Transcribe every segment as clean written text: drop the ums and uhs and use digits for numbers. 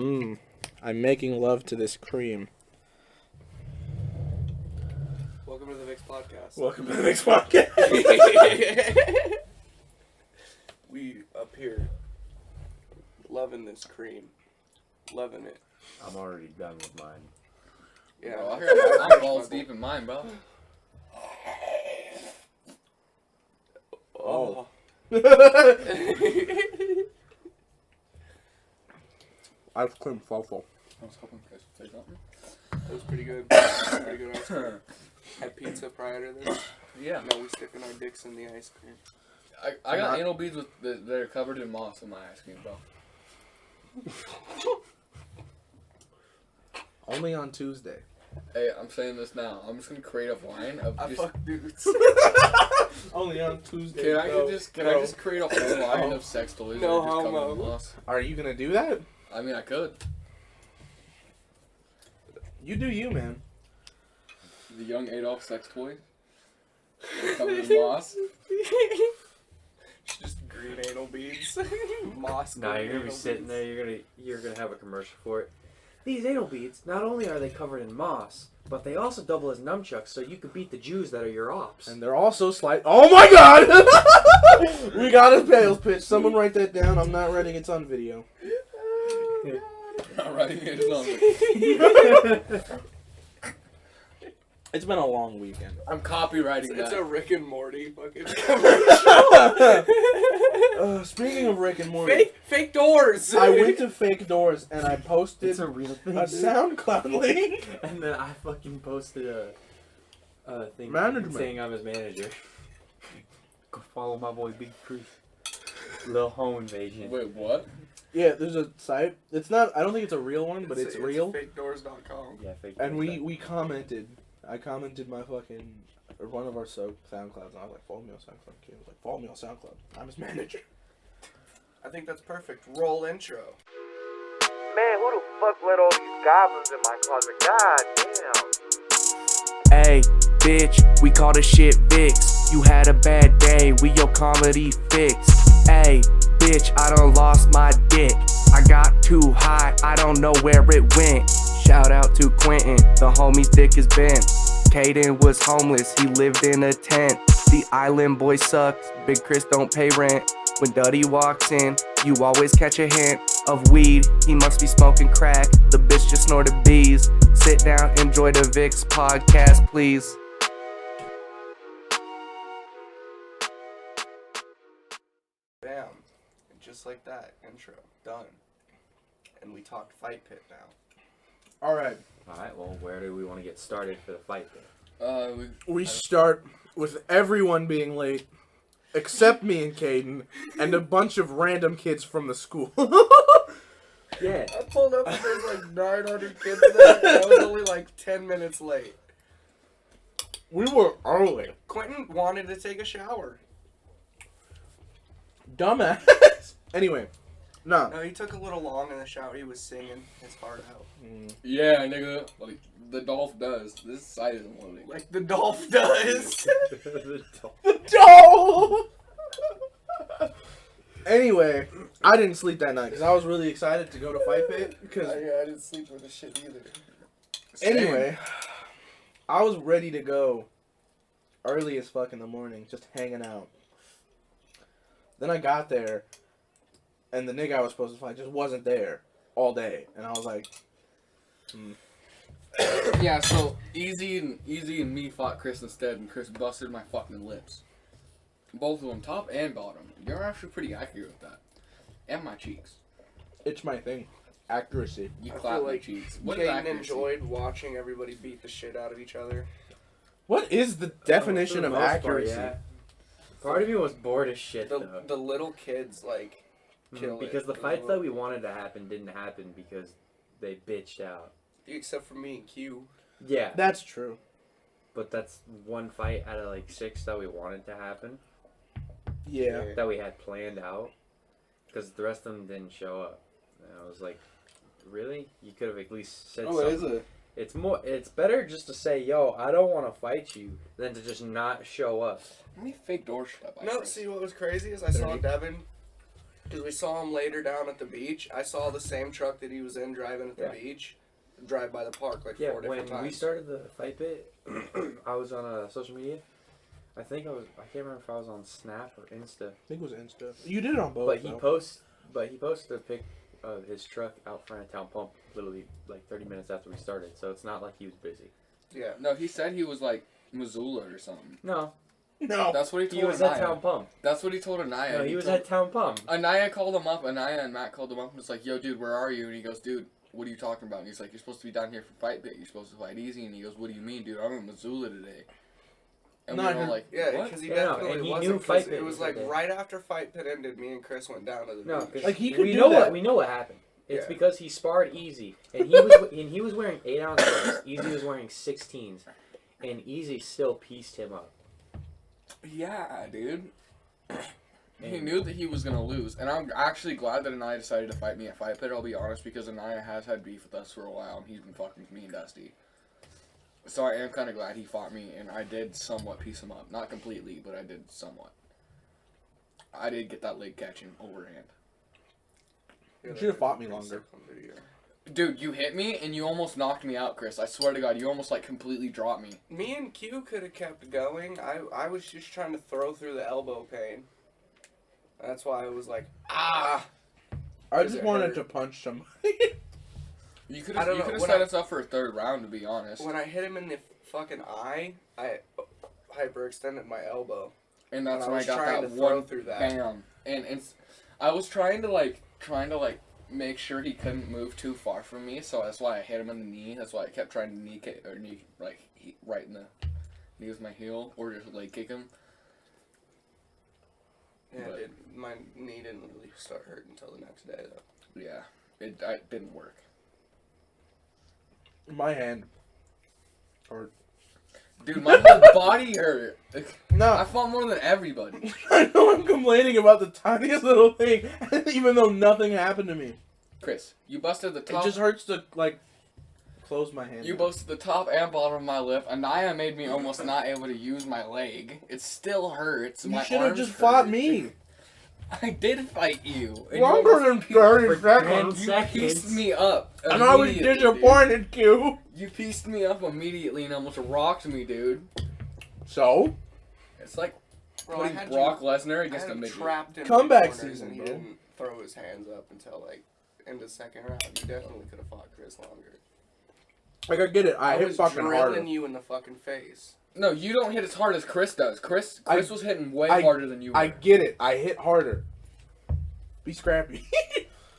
I'm making love to this cream. Welcome to the VIIX podcast. Welcome to the VIIX podcast. We up here loving this cream. Loving it. I'm already done with mine. Yeah, Bro, I'm balls deep in mine, bro. Oh. Ice cream fofo. I was hoping you guys would say something. That was pretty good. Pretty good ice cream. Had pizza prior to this. Yeah. Now we sticking our dicks in the ice cream. I got anal beads that are covered in moss in my ice cream, bro. Only on Tuesday. Hey, I'm saying this now. I'm just gonna create a line of I just. fuck dudes. Only on Tuesday. Can I just create a whole line of sex toys No that are just covered homo. in moss? Are you gonna do that? I mean, I could. You do you, man. The young Adolf sex toy. Covered in moss. Just green anal beads. Moss. Nah, green you're gonna be anal sitting beads. there. You're gonna have a commercial for it. These anal beads, not only are they covered in moss, but they also double as nunchucks, so you can beat the Jews that are your ops. And they're also slight. Oh my God! We got a sales pitch. Someone write that down. I'm not writing. It's on video. Not writing it on. It's been a long weekend. I'm copywriting It's that. a Rick and Morty fucking Speaking of Rick and Morty, fake doors. I went to Fake Doors and I posted It's a real thing. a SoundCloud link. And then I fucking posted a thing Management. saying I'm his manager. Go follow my boy Big Chris. Little home invasion. Wait, what? Yeah, there's a site. It's not. I don't think it's a real one, but it's real. Fakedoors.com. Yeah, fake. And we commented. I commented my fucking or one of our SoundClouds, and I was like, "Follow me on SoundCloud." He was like, "Follow me on SoundCloud." I'm his manager. I think that's perfect. Roll intro. Man, who the fuck let all these goblins in my closet? God damn. Hey, bitch, we call this shit VIIX. You had a bad day, we your comedy fix. Hey, bitch, I done lost my dick. I got too high, I don't know where it went. Shout out to Quentin, the homie's dick is bent. Caden was homeless, he lived in a tent. The island boy sucks, Big Chris don't pay rent. When Duddy walks in, you always catch a hint of weed. He must be smoking crack, the bitch just snorted bees. Sit down, enjoy the VIIX podcast, please. Bam. And just like that, intro. Done. And we talked Fightpit now. All right. Alright, well, where do we want to get started for the fight then? We start with everyone being late, except me and Caden, and a bunch of random kids from the school. Yeah. I pulled up and there's like 900 kids there, and I was only like 10 minutes late. We were early. Quentin wanted to take a shower. Dumbass. Anyway, no. No, he took a little long in the shower. He was singing his heart out. Yeah, nigga. Like, the Dolph does. This site isn't loading. Like the Dolph does. No. Anyway, I didn't sleep that night because I was really excited to go to Fightpit. Because I didn't sleep with the shit either. anyway, I was ready to go early as fuck in the morning, just hanging out. Then I got there, and the nigga I was supposed to fight just wasn't there all day, and I was like, Yeah, so Easy and me fought Chris instead, and Chris busted my fucking lips. Both of them, top and bottom. You're actually pretty accurate with that. And my cheeks. it's my thing, accuracy. You I clap feel my like cheeks. What is Caden accuracy? enjoyed watching everybody beat the shit out of each other. What is the definition For the of most part, accuracy? yeah. Part of me was bored as shit though. The little kids like kill it. Because the fights that we wanted to happen didn't happen because they bitched out. Except for me and Q. Yeah, That's true. but that's one fight out of like 6 that we wanted to happen. Yeah. That we had planned out. Because the rest of them didn't show up. And I was like, really? You could have at least said something. it? It's better just to say, yo, I don't want to fight you, than to just not show up. How many fake doors should I buy? No, Chris? see what was crazy is I saw 30. Devin Because we saw him later down at the beach. I saw the same truck that he was in driving at the beach drive by the park like 4 different times. When we started the Fightpit, I was on social media. I can't remember if I was on Snap or Insta. I think it was Insta. You did it on both. But he posted a pic of his truck out front of Town Pump, literally like 30 minutes after we started. So it's not like he was busy. Yeah. No, he said he was like Missoula or something. No, That's what he told he was Anaya. at Town Pump. That's what he told Anaya. No, he was at Town Pump. Anaya called him up. Anaya and Matt called him up and was like, "Yo, dude, where are you?" And he goes, "Dude, what are you talking about?" And he's like, "You're supposed to be down here for Fightpit. You're supposed to fight easy." And he goes, "What do you mean, dude? I'm in Missoula today." And we were all like, yeah, "What?" because he Yeah, no, definitely and he wasn't. knew 'Cause Fightpit it was like was right after Fightpit ended, me and Chris went down to the No, beach. because Like, he could we do know that. we know what happened. It's Yeah. because he sparred Easy, and he was wearing 8-ounce gloves. Easy was wearing 16s, and Easy still pieced him up. Yeah, dude. He And- knew that he was gonna lose, and I'm actually glad that Anaya decided to fight me at Fightpit. I'll be honest, because Anaya has had beef with us for a while, and he's been fucking with me and Dusty. So I am kind of glad he fought me, and I did somewhat piece him up. Not completely, but I did somewhat. I did get that leg catching overhand. Yeah, You should have that fought me was longer. on video. Dude, you hit me, and you almost knocked me out, Chris. I swear to God, you almost like completely dropped me. Me and Q could have kept going. I was just trying to throw through the elbow pain. That's why I was like, ah. I Does just it wanted hurt? to punch somebody. You could I have don't know, when set I- us up for a third round, to be honest. When I hit him in the fucking eye, I hyperextended my elbow. And that's And I when I was got trying that to throw one through that. bam. And I was trying to make sure he couldn't move too far from me, so that's why I hit him in the knee. That's why I kept trying to knee kick right in the knee with my heel, or just leg kick him. Yeah, But- my knee didn't really start hurting until the next day, though. Yeah, it didn't work. My hand. Or Dude, my whole body hurt. I no, fought more than everybody. I know I'm complaining about the tiniest little thing, even though nothing happened to me. Chris, you busted the It top. just hurts to like close my hand. You out. busted the top and bottom of my lip. Anaya made me almost not able to use my leg. It still hurts. You My should have arms just hurt. fought me. I did fight you. And you Longer than almost 30 For seconds. You pieced me up. And I was immediately, disappointed, Q. Dude. You pieced me up immediately and almost rocked me, dude. So? It's like Bro, putting I had Brock you, Lesnar I against had a him midget. trapped in Comeback the corners, season, and he bro. didn't throw his hands up until like in the second round. You definitely could have fought Chris longer. Like, I get it. I hit was fucking drilling harder. you in the fucking face. No, you don't hit as hard as Chris does. Chris was hitting way I- harder than you were. I get it. I hit harder. Be scrappy.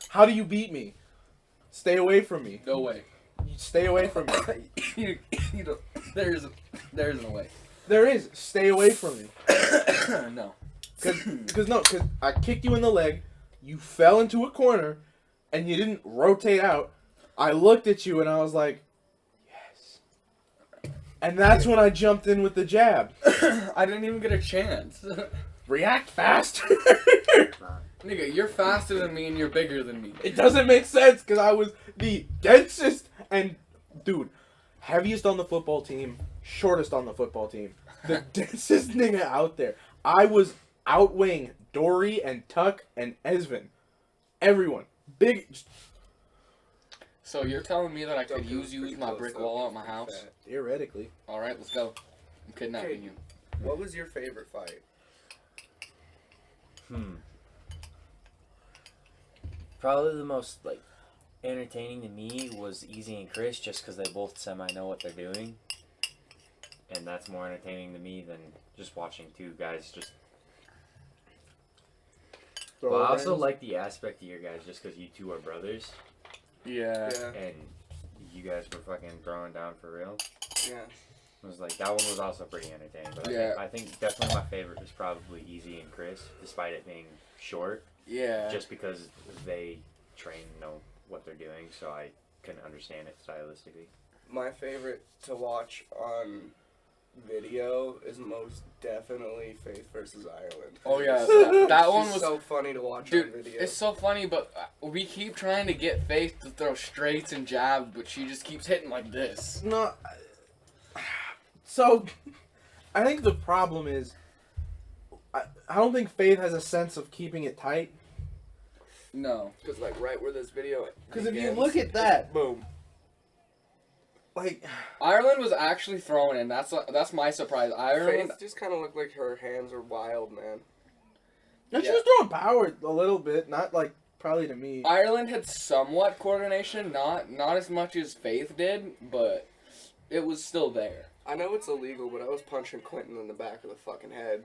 How do you beat me? Stay away from me. No way. Stay away from me. you don't, there isn't a way. There is. Stay away from me. No. Because I kicked you in the leg, you fell into a corner, and you didn't rotate out. I looked at you and I was like, yes. And that's when I jumped in with the jab. I didn't even get a chance. React faster. Nigga, you're faster than me and you're bigger than me. It doesn't make sense because I was the densest and, dude, heaviest on the football team, shortest on the football team. The densest nigga out there. I was outweighing Dory and Tuck and Esvin. Everyone. Big. So you're telling me that I Tuck could was use pretty my close, brick though. wall at He my was house? fat. Theoretically. Alright, let's go. I'm kidnapping Okay. you. What was your favorite fight? Probably the most like entertaining to me was Easy and Chris, just because they both semi know what they're doing, and that's more entertaining to me than just watching two guys just. But I also like the aspect of your guys just because you two are brothers, Yeah. Yeah. and you guys were fucking throwing down for real. Yeah. It was like that one was also pretty entertaining, but Yeah. I think definitely my favorite was probably Easy and Chris, despite it being short, Yeah. just because they train and know what they're doing, so I couldn't understand it stylistically. My favorite to watch on video is most definitely Faith versus Ireland. Oh, yeah, It's that one just was... so funny to watch Dude, on video. it's so funny, but we keep trying to get Faith to throw straights and jabs, but she just keeps hitting like this. No. So, I think the problem is, I don't think Faith has a sense of keeping it tight. No. Because, like, right where this video Because if you begins, look at that, boom. like, Ireland was actually throwing in. That's my surprise. Ireland. Faith just kind of looked like her hands were wild, man. and she Yeah. was throwing power a little bit, not like probably to me. Ireland had somewhat coordination, not as much as Faith did, but it was still there. I know it's illegal, but I was punching Quentin in the back of the fucking head.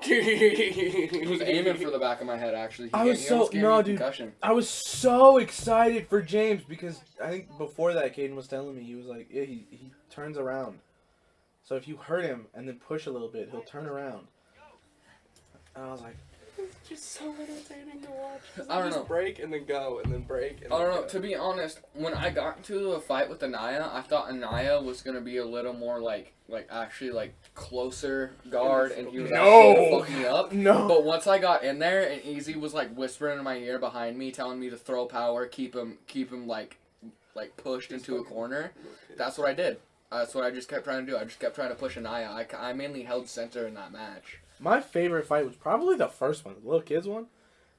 He was aiming for the back of my head, actually. I was almost so gave no, me dude. concussion. I was so excited for James because I think before that, Caden was telling me he was like, yeah, he turns around. So if you hurt him and then push a little bit, he'll turn around. And I was like, It's just so entertaining to watch. I don't just know. break and then go and then break. And I don't then know. go. To be honest, when I got into a fight with Anaya, I thought Anaya was gonna be a little more like actually closer guard, and he was No. actually gonna fuck me up. no. But once I got in there, and Easy was like whispering in my ear behind me, telling me to throw power, keep him like pushed into a corner. That's what I did. That's what I just kept trying to do. I just kept trying to push Anaya. I mainly held center in that match. My favorite fight was probably the first one, the little kids one.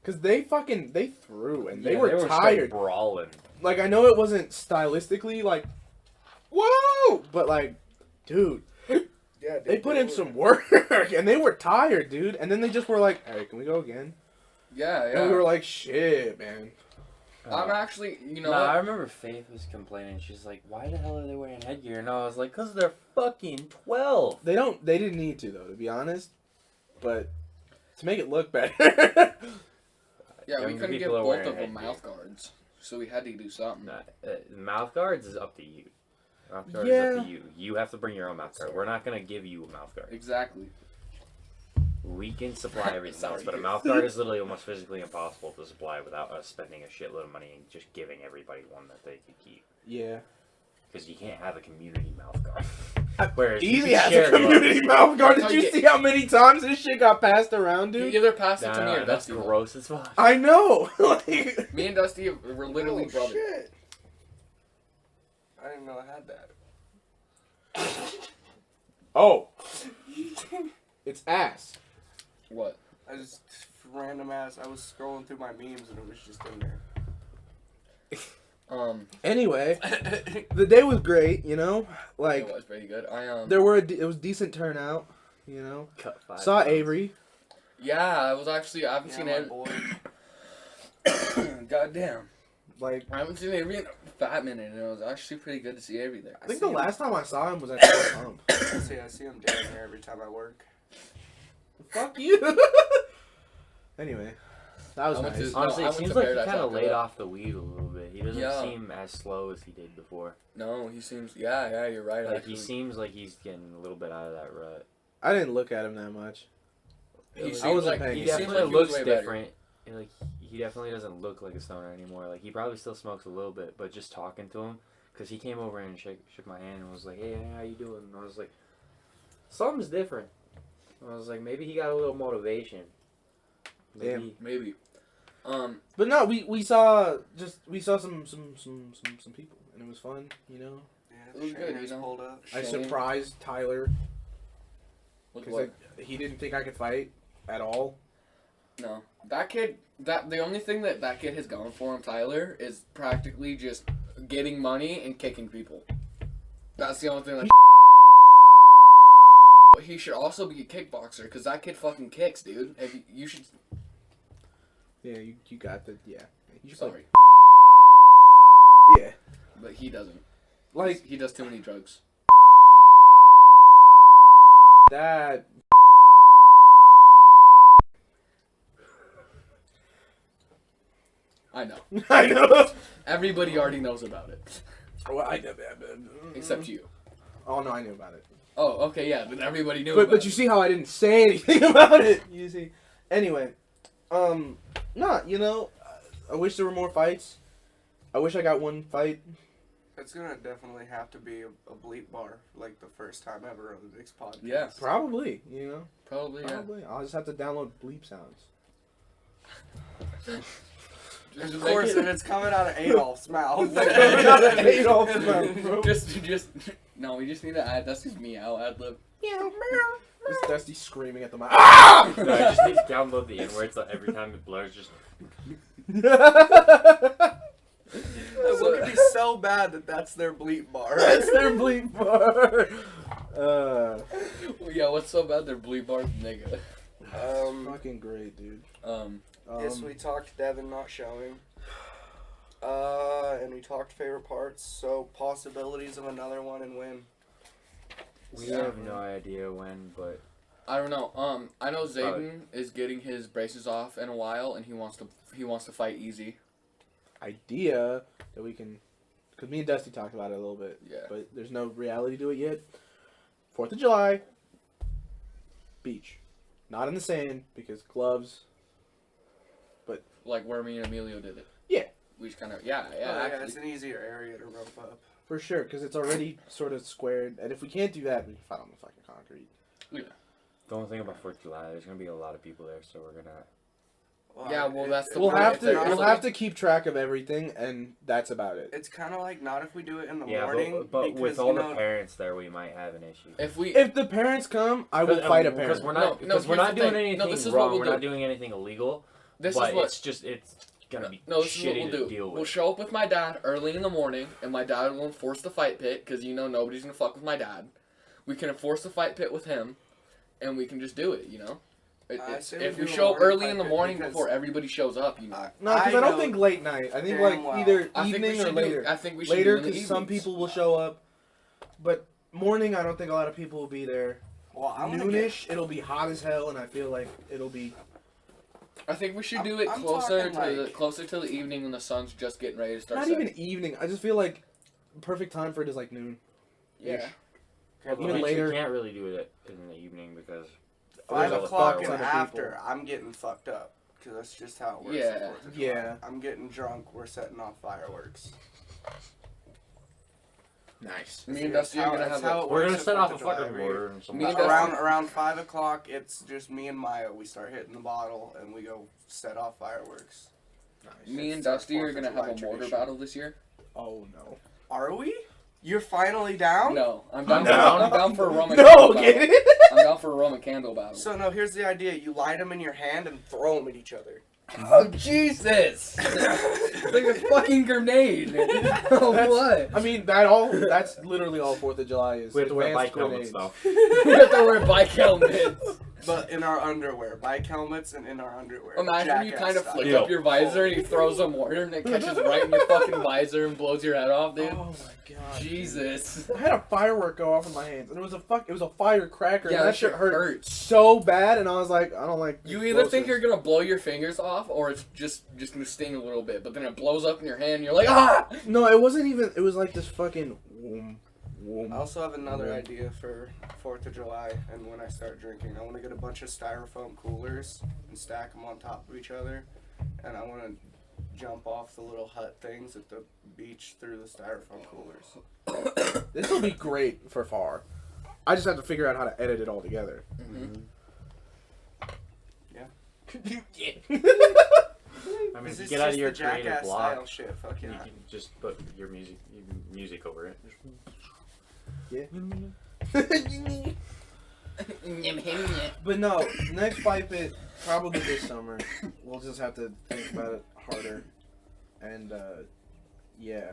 Because they threw and they were straight tired. brawling. Like, I know it wasn't stylistically like, whoa! But like, dude, Yeah, dude, they put in some work and they were tired, dude. And then they just were like, hey, can we go again? Yeah, And we were like, shit, man. I'm actually, you know. I remember Faith was complaining. She's like, "Why the hell are they wearing headgear?" And I was like, "Cause they're fucking 12." They didn't need to though, to be honest. But to make it look better. Yeah, we Younger couldn't give people are both wearing of them headgear. mouth guards, so we had to do something. Mouth guards is up to you. Mouth guard is Yeah. up to you. You have to bring your own mouth guard. We're not gonna give you a mouth guard. Exactly. We can supply everything else, Sorry. but a mouth guard is literally almost physically impossible to supply without us spending a shitload of money and just giving everybody one that they could keep. Yeah. Because you can't have a community mouth guard. Whereas you Easy can has share a community mouth guard. That's Did how you you see how many times this shit got passed around, You dude? either pass it gloves. to me or That's Dusty. gross as fuck. I know. Like, Me and Dusty were literally Oh, brothers. shit. I didn't know I had that. oh. It's ass. What? I just random ass. I was scrolling through my memes and it was just in there. Anyway, the day was great, you know? Like, It was pretty good. it was decent turnout, you know? Cut 5 Saw pounds. Avery. Yeah, I haven't Yeah, seen my it. boy. Goddamn. Like, I haven't seen Avery in a fat minute, and it was actually pretty good to see Avery there. I think the last time I saw him was at the pump. I see him down there every time I work. Fuck you. Anyway, that was I went nice. to- Honestly, I it went seems to like he Paradise kind of after laid that. off the weed a little bit. He doesn't Yeah. seem as slow as he did before. No, he seems. Yeah, you're right. Like actually. he seems like he's getting a little bit out of that rut. I didn't look at him that much. He I seems wasn't like paying He he seems definitely like he was looks way better. different. And, like he definitely doesn't look like a stoner anymore. Like he probably still smokes a little bit, but just talking to him, because he came over and shook my hand and was like, "Hey, how you doing?" And I was like, "Something's different." I was like, maybe he got a little motivation. Maybe. Maybe. But no, we saw some people and it was fun, you know. Yeah, It was good, trainers you know? pulled up. I Shane. surprised Tyler With because what? he didn't think I could fight at all. No, that kid. The only thing that kid has going for him, Tyler, is practically just getting money and kicking people. That's the only thing. That But he should also be a kickboxer because that kid fucking kicks, dude. If you should. Yeah, you got the yeah. You should Sorry, yeah, but he doesn't. like He does too many drugs. that. I know. I know. Everybody already knows about it, Well, I know, except you. Oh no, I knew about it. Oh, okay, yeah, then everybody knew. But about you it. see how I didn't say anything about it. You see. Anyway, you know, I wish there were more fights. I wish I got one fight. It's gonna definitely have to be a bleep bar, like the first time ever on the VIIX podcast. Yeah. Probably, you know. Probably, yeah. Probably. I'll just have to download bleep sounds. Of course, and it's coming out of Adolf's mouth. just no, we just need to add. That's just meow ad lib. It's Dusty screaming at the mic. Ah! No, I just need to download the N-word so every time it blurs, just... It would be so bad that that's their bleep bar. That's their bleep bar. Yeah, what's so bad? They're bleep bars, nigga. Fucking great, dude. Yes, we talked Devin not showing. And we talked favorite parts, so possibilities of another one and when. We have no idea when, but... I don't know. I know Zayden is getting his braces off in a while, and he wants to fight easy. Idea that we can, because me and Dusty talked about it a little bit. Yeah. But there's no reality to it yet. 4th of July. Beach. Not in the sand because gloves. Like where me and Emilio did it. Yeah. We just kind of It's an easier area to rope up. For sure, because it's already sort of squared, and if we can't do that, we can fight on the fucking concrete. Yeah. The only thing about 4th of July, there's gonna be a lot of people there, so we're gonna... That's the We'll point. have to keep track of everything, and that's about it. It's kind of like not if we do it in the Yeah, morning. but because, with all the parents there, we might have an issue. If the parents come, I will fight a parent. Because we're not, here's we're not the doing thing. anything No, this is wrong. what we'll We're do. not doing anything illegal. This but is what it's gonna be this is what shitty we'll to do. deal with. We'll show up with my dad early in the morning, and my dad will enforce the fight pit because nobody's gonna fuck with my dad. We can enforce the fight pit with him, and we can just do it. If we show up early in the morning before everybody shows up, No, because I don't think late night. I think either evening or later. I think we should later do because some people will show up, but morning I don't think a lot of people will be there. Well, Noonish, it'll be hot as hell, and I feel like it'll be. I think we should do it closer to the evening when the sun's just getting ready to start. Not even evening. I just feel like perfect time for it is like noon. Yeah. Even later. You can't really do it in the evening because 5 o'clock and ton of after, people. I'm getting fucked up because that's just how it works. Yeah. at 4th of July. Yeah. I'm getting drunk. We're setting off fireworks. Nice. Me and Dusty are gonna have we're gonna set off a fucking mortar and some. Around 5 o'clock, it's just me and Maya. We start hitting the bottle and we go set off fireworks. Nice. Me and It's our Dusty are 4th of gonna have July a mortar tradition. battle this year. Oh no. Are we? You're finally down? No, I'm down. I'm I'm down for a Roman. No, candle get battle. it? I'm down for a Roman candle battle. So no, here's the idea. You light them in your hand and throw them at each other. Oh Jesus! It's like a fucking grenade. What? I mean, that's literally all 4th of July is. We have to wear advanced bike helmets grenades. though. We have to wear bike helmets. But in our underwear. Bike helmets and in our underwear. Imagine you Jackass kind of style. flick up your visor and he throws a mortar and it catches right in your fucking visor and blows your head off, dude. Oh my god. Jesus. I had a firework go off in my hands, and it was a firecracker. Yeah, and that shit hurts. so bad, and I was like, I don't like. You either think you're gonna blow your fingers off or it's just gonna sting a little bit, but then it blows up in your hand and you're like, ah! No, it wasn't even. It was like this fucking. Whoom, whoom. I also have another Yeah. idea for 4th of July and when I start drinking. I want to get a bunch of styrofoam coolers and stack them on top of each other. And I want to jump off the little hut things at the beach through the styrofoam coolers. This will be great for F.A.R. I just have to figure out how to edit it all together. Mm-hmm. I mean, This is get out of just your the creative Jackass block. style shit. Fuck You yeah. can just put your music over it. Yeah. But no, next Fightpit probably this summer. We'll just have to think about it harder, and yeah,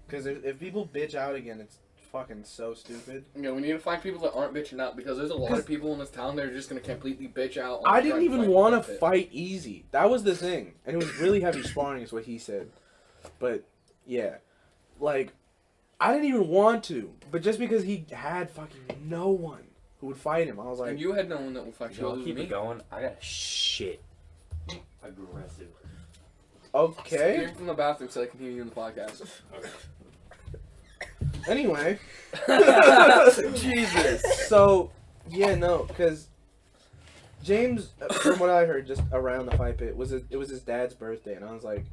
because if people bitch out again, it's fucking so stupid. Yeah, we need to find people that aren't bitching out because there's a lot of people in this town that are just gonna completely bitch out. I didn't even want to fight easy. That was the thing, and it was really heavy sparring, is what he said. But yeah, like I didn't even want to, but just because he had fucking no one who would fight him, I was like, And you had no one that would fight you. Y'all Other keep than it me. going. I got shit. Aggressive. okay. Scream from the bathroom so I can hear you in the podcast. Anyway, Jesus. so yeah, no, because James, from what I heard, just around the Fightpit, it was his dad's birthday, and I was like,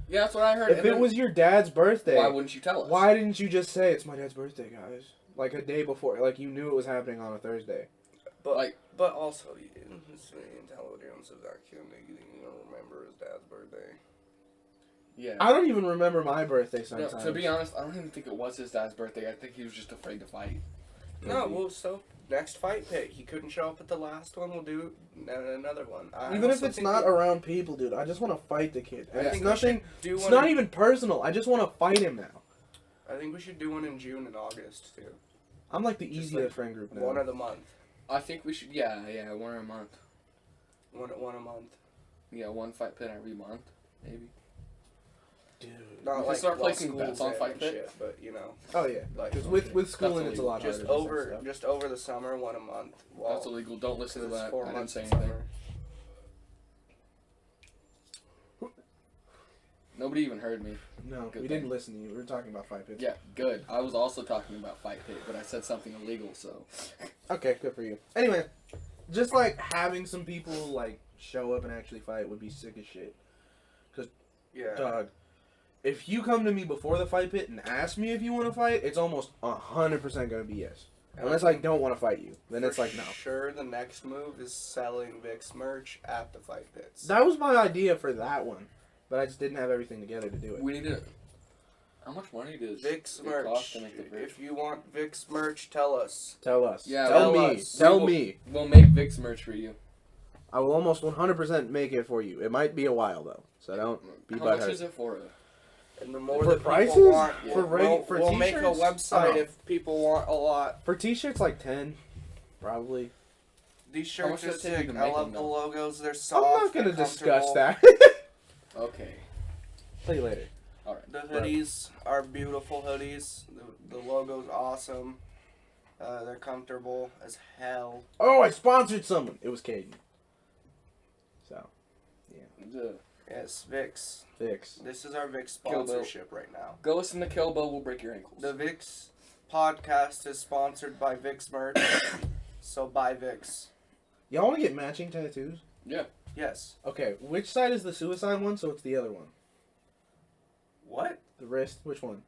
Yeah, that's what I heard. if And it then was your dad's birthday, why wouldn't you tell us? why didn't you just say it's my dad's birthday, guys? Like a day before, like you knew it was happening on a Thursday. But also, it's the intelligence of that kid that you don't remember his dad's birthday. Yeah. I don't even remember my birthday No, sometimes. to be honest, I don't even think it was his dad's birthday. I think he was just afraid to fight. No, well, so next fight pit, he couldn't show up at the last one. We'll do another one. Even if it's not around people, dude, I just want to fight the kid. I It's think nothing. do It's one not even personal. I just want to fight him now. I think we should do one in June and August too. I'm like the Just easiest like friend group now. One of the month. I think we should, yeah, one a month. One a month. Yeah, one fight pit every month, maybe. Dude. Not We can like start while placing bets school's on in Fight and Pit. shit, but you know, Oh yeah. like Because with schooling, That's it's a lot just harder. just over the summer, one a month. While, That's illegal. Don't listen to because it's that. 4 I didn't months say in anything. summer. Nobody even heard me. No, Good we thing. didn't listen to you. We were talking about fight pits. Yeah, good. I was also talking about Fight Pit, but I said something illegal, so. Okay, good for you. Anyway, just like having some people like show up and actually fight would be sick as shit. Yeah. Dog, if you come to me before the fight pit and ask me if you want to fight, it's almost 100% gonna be yes. Unless I don't want to fight you, then it's like no. Sure, the next move is selling VIIX merch at the fight pits. That was my idea for that one, but I just didn't have everything together to do it. We need to. How much money does VIIX it merch. cost to make the merch? If you want VIIX merch, tell us. Tell us. Yeah, tell tell me. us. Tell We will- me. We'll make VIX merch for you. I will almost 100% make it for you. It might be a while though, so don't be How much butthurt. is it for? And the more For that prices? people want, For we'll make a t-shirts? website Oh. if people want a lot. For t-shirts, like 10, probably. These How much shirts are does it take you sick. to I make love them, the though? logos. They're I'm soft. not gonna they're discuss comfortable. that. Okay. Tell you later. Alright. The hoodies are beautiful hoodies. The logo's awesome. They're comfortable as hell. Oh, I sponsored someone. It was Caden. So, Yes, VIX. VIX. This is our VIX Kill Bill. sponsorship right now. Go listen to Kill Bill, we'll break your ankles. The VIX podcast is sponsored by VIX merch. So buy VIX. Y'all want to get matching tattoos? Yes. Okay, which side is the suicide one? So it's the other one. What? The wrist. Which one?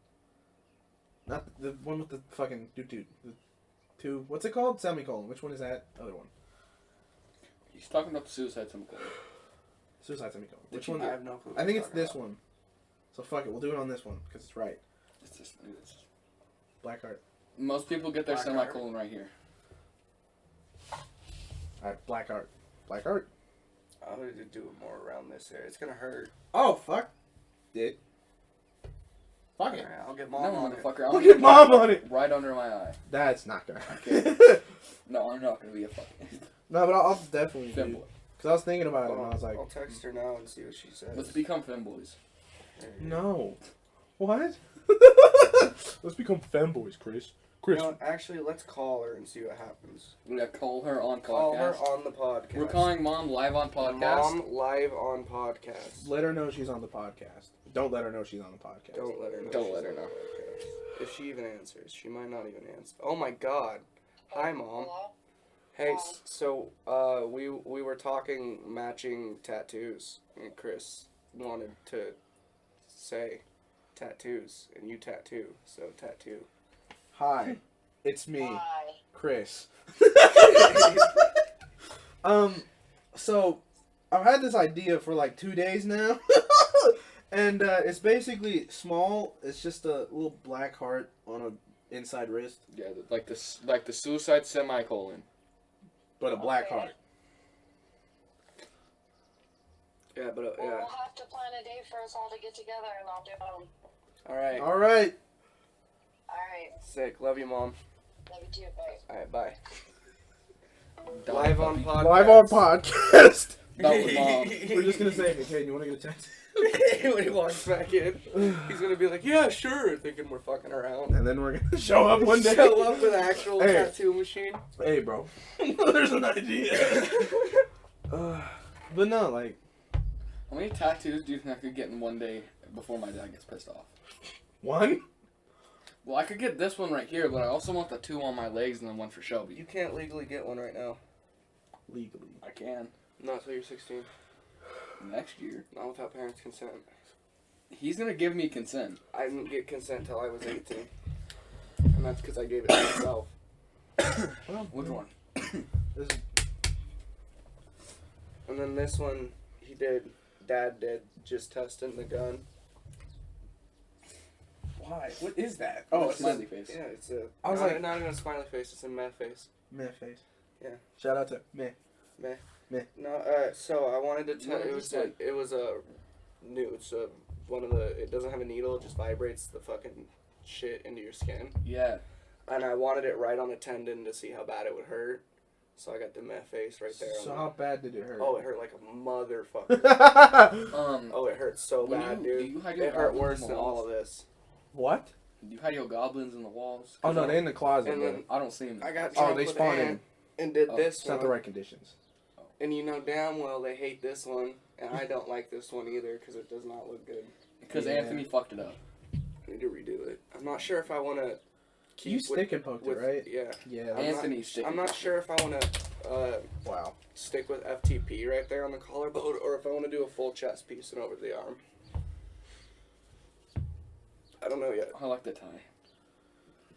Not the one with the fucking doot. The two. What's it called? Semicolon. Which one is that? Other one. He's talking about the suicide symbol. Suicide semicolon. Did Which you- one? I have no clue. I think it's what you're this one. So fuck it. We'll do it on this one because it's right. It's just, Black heart. most people get their Black semicolon right here. All right. Black heart. Black heart. talking about. I'm gonna do it more around this area. It's gonna hurt. Oh fuck. Did. Fuck it. Alright, I'll get mom No, on it. motherfucker. I'm Look gonna at mom on it. right under my eye. That's not gonna. Okay. No, I'm not gonna be a fucking No, but I'll definitely do. femboy. Because I was thinking about it and I was like, I'll text her now and see what she says. Let's become femboys. no. What? Let's become femboys, Chris. You know, actually, let's call her and see what happens. We gotta call her on Call her podcast. on the podcast. We're calling mom live on podcast. Mom live on podcast. Let her know she's on the podcast. Don't let her know she's on the podcast. Don't let her know. Don't she's let her on the know. podcast. If she even answers, she might not even answer. Oh my God. Hi, mom. Hello? Hey, so we were talking matching tattoos, and Chris wanted to say tattoos, and you tattoo, so tattoo. Hi, it's me, Hi. Chris. So I've had this idea for like 2 days now, and it's basically small. It's just a little black heart on a inside wrist, Yeah, like the suicide semicolon. but a black Okay. heart. Yeah, but Well, yeah. we'll have to plan a day for us all to get together and I'll do them. All right. All right. Alright. Sick. Love you, mom. Love you too, bye. All right. Bye. Die, Live on puppy. podcast. Live on podcast. That was mom. We're just gonna say, hey, you want to get a tattoo? When he walks back in, he's gonna be like, "Yeah, sure," thinking we're fucking around. And then we're gonna show up one day. Show up with an actual Hey. tattoo machine. Hey, bro. There's an idea. But no, like How many tattoos do you think I could get in one day before my dad gets pissed off? one. Well, I could get this one right here, but I also want the two on my legs and then one for Shelby. You can't legally get one right now. Legally. I can. Not until you're 16. Next year. Not without parents' consent. He's gonna give me consent. I didn't get consent till I was 18. And that's because I gave it to myself. Well, Which one? This is, And then this one, Dad did, just testing the gun. Why? What is that? Oh, Oh, it's Smiley face. Yeah, it's a. I was like- not even a smiley face. It's a meh face. meh face. Yeah. Shout out to meh. No, so I wanted to tell. No, It was just like it was a new. It's a one of the. It doesn't have a needle. It just vibrates the fucking shit into your skin. Yeah. And I wanted it right on a tendon to see how bad it would hurt. So I got the meh face right there. So how bad did it hurt? Oh, it hurt like a motherfucker. Oh, it hurt so When bad, you- do dude. you hide It your hurt goblins worse in the than all walls? of this. What? You had your goblins in the walls. Oh no, they're in the closet. And bro. then I don't see them. I got Oh, drunk they with spawn Ann in. and did Oh, this It's not one. the right conditions. And you know damn well they hate this one, and I don't like this one either because it does not look good. Because Yeah. Anthony fucked it up. I need to redo it. I'm not sure if I want to keep You stick and poked with, it, right? Yeah. Yeah. Anthony I'm not sure if I want to Wow. stick with FTP right there on the collarbone or if I want to do a full chest piece and over the arm. I don't know yet. I like the tie.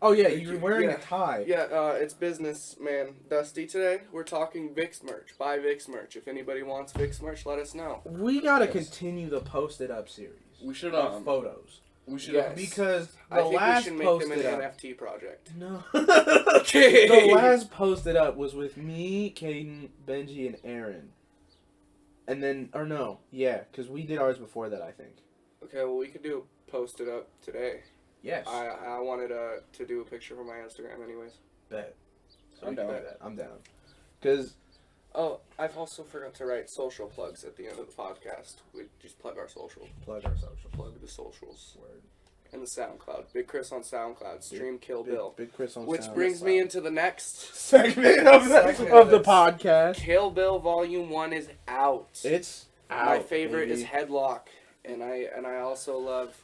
Oh yeah, Thank you're you. wearing Yeah. a tie. Yeah, it's business, man. Dusty today. We're talking VIIX merch. Buy VIIX merch. If anybody wants VIIX merch, let us know. We gotta Yes. continue the posted up series. We should Of photos. we should Yes. Because I the think we last should make them an posted up. NFT project. No. Okay. The last posted up was with me, Caden, Benji, and Aaron. And then, or no, yeah, because we did ours before that, I think. Okay, well we could do a post it up today. Yes. I wanted to do a picture for my Instagram anyways. Bet. So I'm we can down. do that. I'm down. Because, Oh, I've also forgot to write social plugs at the end of the podcast. We just plug our social. plug our social. Plug the socials. Word. And the SoundCloud. Big Chris on SoundCloud. Stream Kill Bill. Big Chris on Which sound. brings me into the next segment of Segment of the of this. podcast. Kill Bill Volume 1 is out. It's out. My favorite is baby. Headlock. And I also love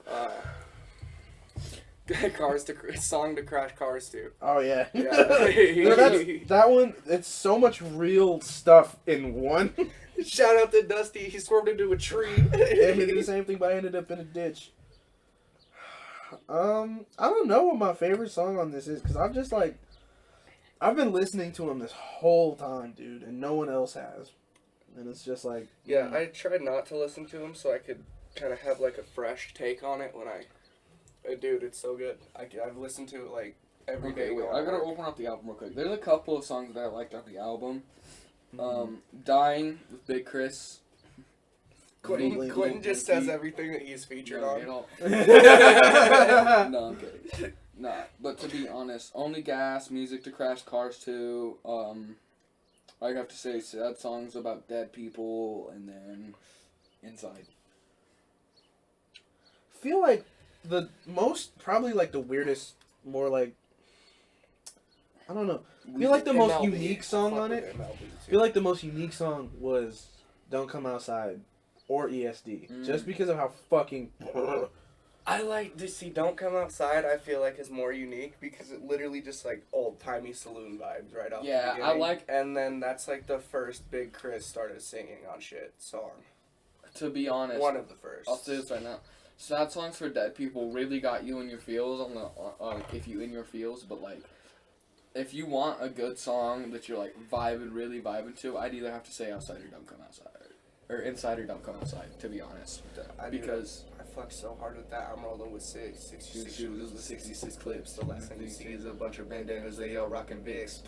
Cars to Song to Crash Cars to. Oh yeah. Yeah. No, that one. It's so much real stuff in one. Shout out to Dusty. He swerved into a tree. Yeah, he did the same thing, but I ended up in a ditch. I don't know what my favorite song on this is because I've been listening to him this whole time, dude, and no one else has, and it's just like Yeah, I tried not to listen to him so I could kind of have like a fresh take on it when dude, it's so good. I've listened to it like every day. Okay, wait, going I gotta to work. open up the album real quick. There's a couple of songs that I liked off the album. Dying with Big Chris. Quentin just says everything that he's featured No, on. get all- yeah. No, I'm kidding. Nah, but to be honest, Only Gas, Music to Crash Cars 2, I'd have to say sad songs about dead people, and then Inside. Feel like the most probably like the weirdest, more like I don't know. Feel like the most MLB. unique song Fuck on with it. MLB too. Feel like the most unique song was "Don't Come Outside" or ESD, just because of how fucking. I like to see Don't Come Outside, I feel like is more unique because it literally just like old timey saloon vibes right off Yeah, the I beginning. like- And then that's like the first Big Chris started singing on shit song. To be honest, One of the first. I'll say this right now. Sad songs for dead people really got you in your feels if you in your feels, but like if you want a good song that you're like really vibing to, I'd either have to say Outside or Don't Come Outside. Or Inside or Don't Come Outside, to be honest. Because I fucked so hard with that. I'm rolling with 66 shooters with 66 clips. The last thing you see is a bunch of bandanas, they all rocking VIXX.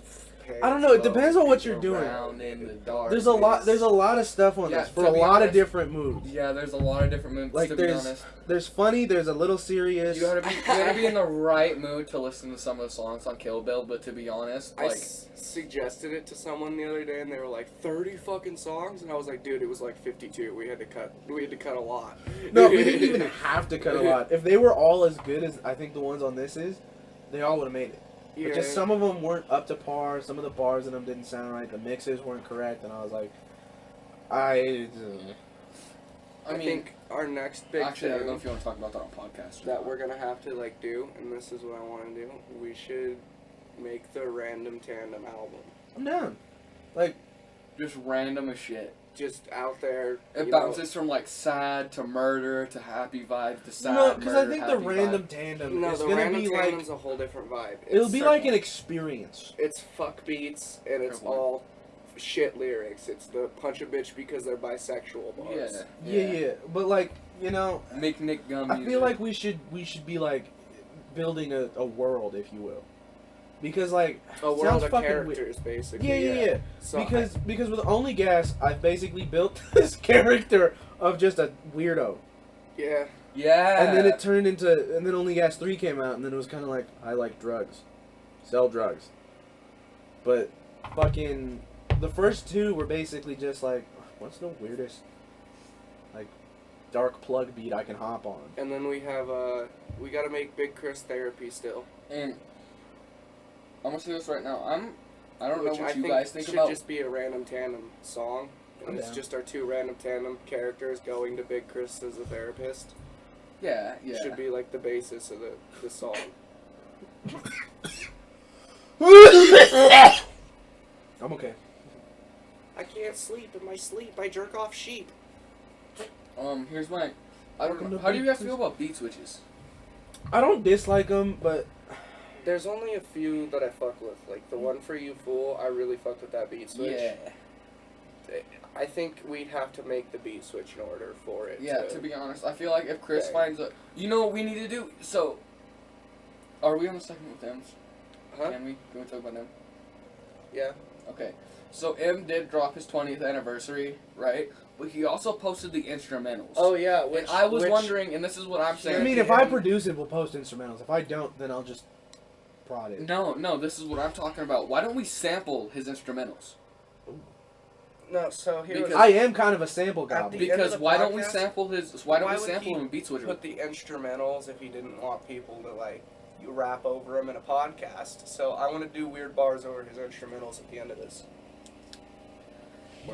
I don't know. It depends on what you're doing. Around in the dark. There's a lot of stuff on Yeah, this for to a be lot of honest- different moods. Yeah, there's a lot of different moods, Like to be honest. there's funny, there's a little serious. You gotta be in the right mood to listen to some of the songs on Kill Bill, but to be honest, I like suggested it to someone the other day, and they were like 30 fucking songs, and I was like, dude, it was like 52. We had to cut a lot. No, we didn't even have to cut a lot. If they were all as good as I think the ones on this is, they all would have made it. But just some of them weren't up to par. Some of the bars in them didn't sound right. The mixes weren't correct, and I was like, I mean, think our next big actually, I don't know thing if you want to talk about that on podcast. that we're gonna have to like do, and this is what I want to do. We should make the Random Tandem album. I'm down. Like, just random as shit. Just out there. It you know, bounces from like sad to murder to happy vibe to sad. no, because I murder, think the happy random vibe. tandem No, is the gonna Random be Tandem's like a whole different vibe. it'll It's be certain- like an experience. It's fuck beats, and it's Fair point. all shit lyrics. It's the punch a bitch because they're bisexual bars. Yeah, Yeah. But like, you know, Make Nick Gum. I feel like we should be like building a world, if you will. Because, like, A world sounds of fucking characters, basically. Yeah. So Because with Only Gas, I've basically built this character of just a weirdo. yeah. Yeah. And then it turned into, and then Only Gas 3 came out, and then it was kind of like, I like drugs. Sell drugs. But fucking, the first two were basically just like, what's the weirdest, like, dark plug beat I can hop on? And then we have, we gotta make Big Chris therapy still. And I'm gonna say this right now. I don't know Which what I you think guys think should about. just be a random tandem song. I'm And it's down. just our two random tandem characters going to Big Chris as a therapist. Yeah. Should be like the basis of the song. I'm okay. I can't sleep. In my sleep, I jerk off sheep. Here's my. I don't Welcome know. to How do you guys Beat feel about beat switches? I don't dislike them, but There's only a few that I fuck with. Like the one for You Fool, I really fucked with that beat switch. Yeah. I think we'd have to make the beat switch in order for it. Yeah. To be honest, I feel like if Chris Okay. finds a, you know what we need to do. So, are we on the second with M's? Huh? Can we talk about them? Yeah. Okay. So M did drop his 20th anniversary, right? But he also posted the instrumentals. Oh yeah. And I was wondering, and this is what I'm I saying. mean, if I produce it, we'll post instrumentals. If I don't, then I'll just prod it. No, this is what I'm talking about. Why don't we sample his instrumentals? No. So here. Because- I am kind of a sample goblin. the end of Because the why don't we podcast, sample his? Why don't why we would sample he him in Beat Switcher? put the instrumentals if he didn't want people to like you rap over them in a podcast. So I want to do weird bars over his instrumentals at the end of this.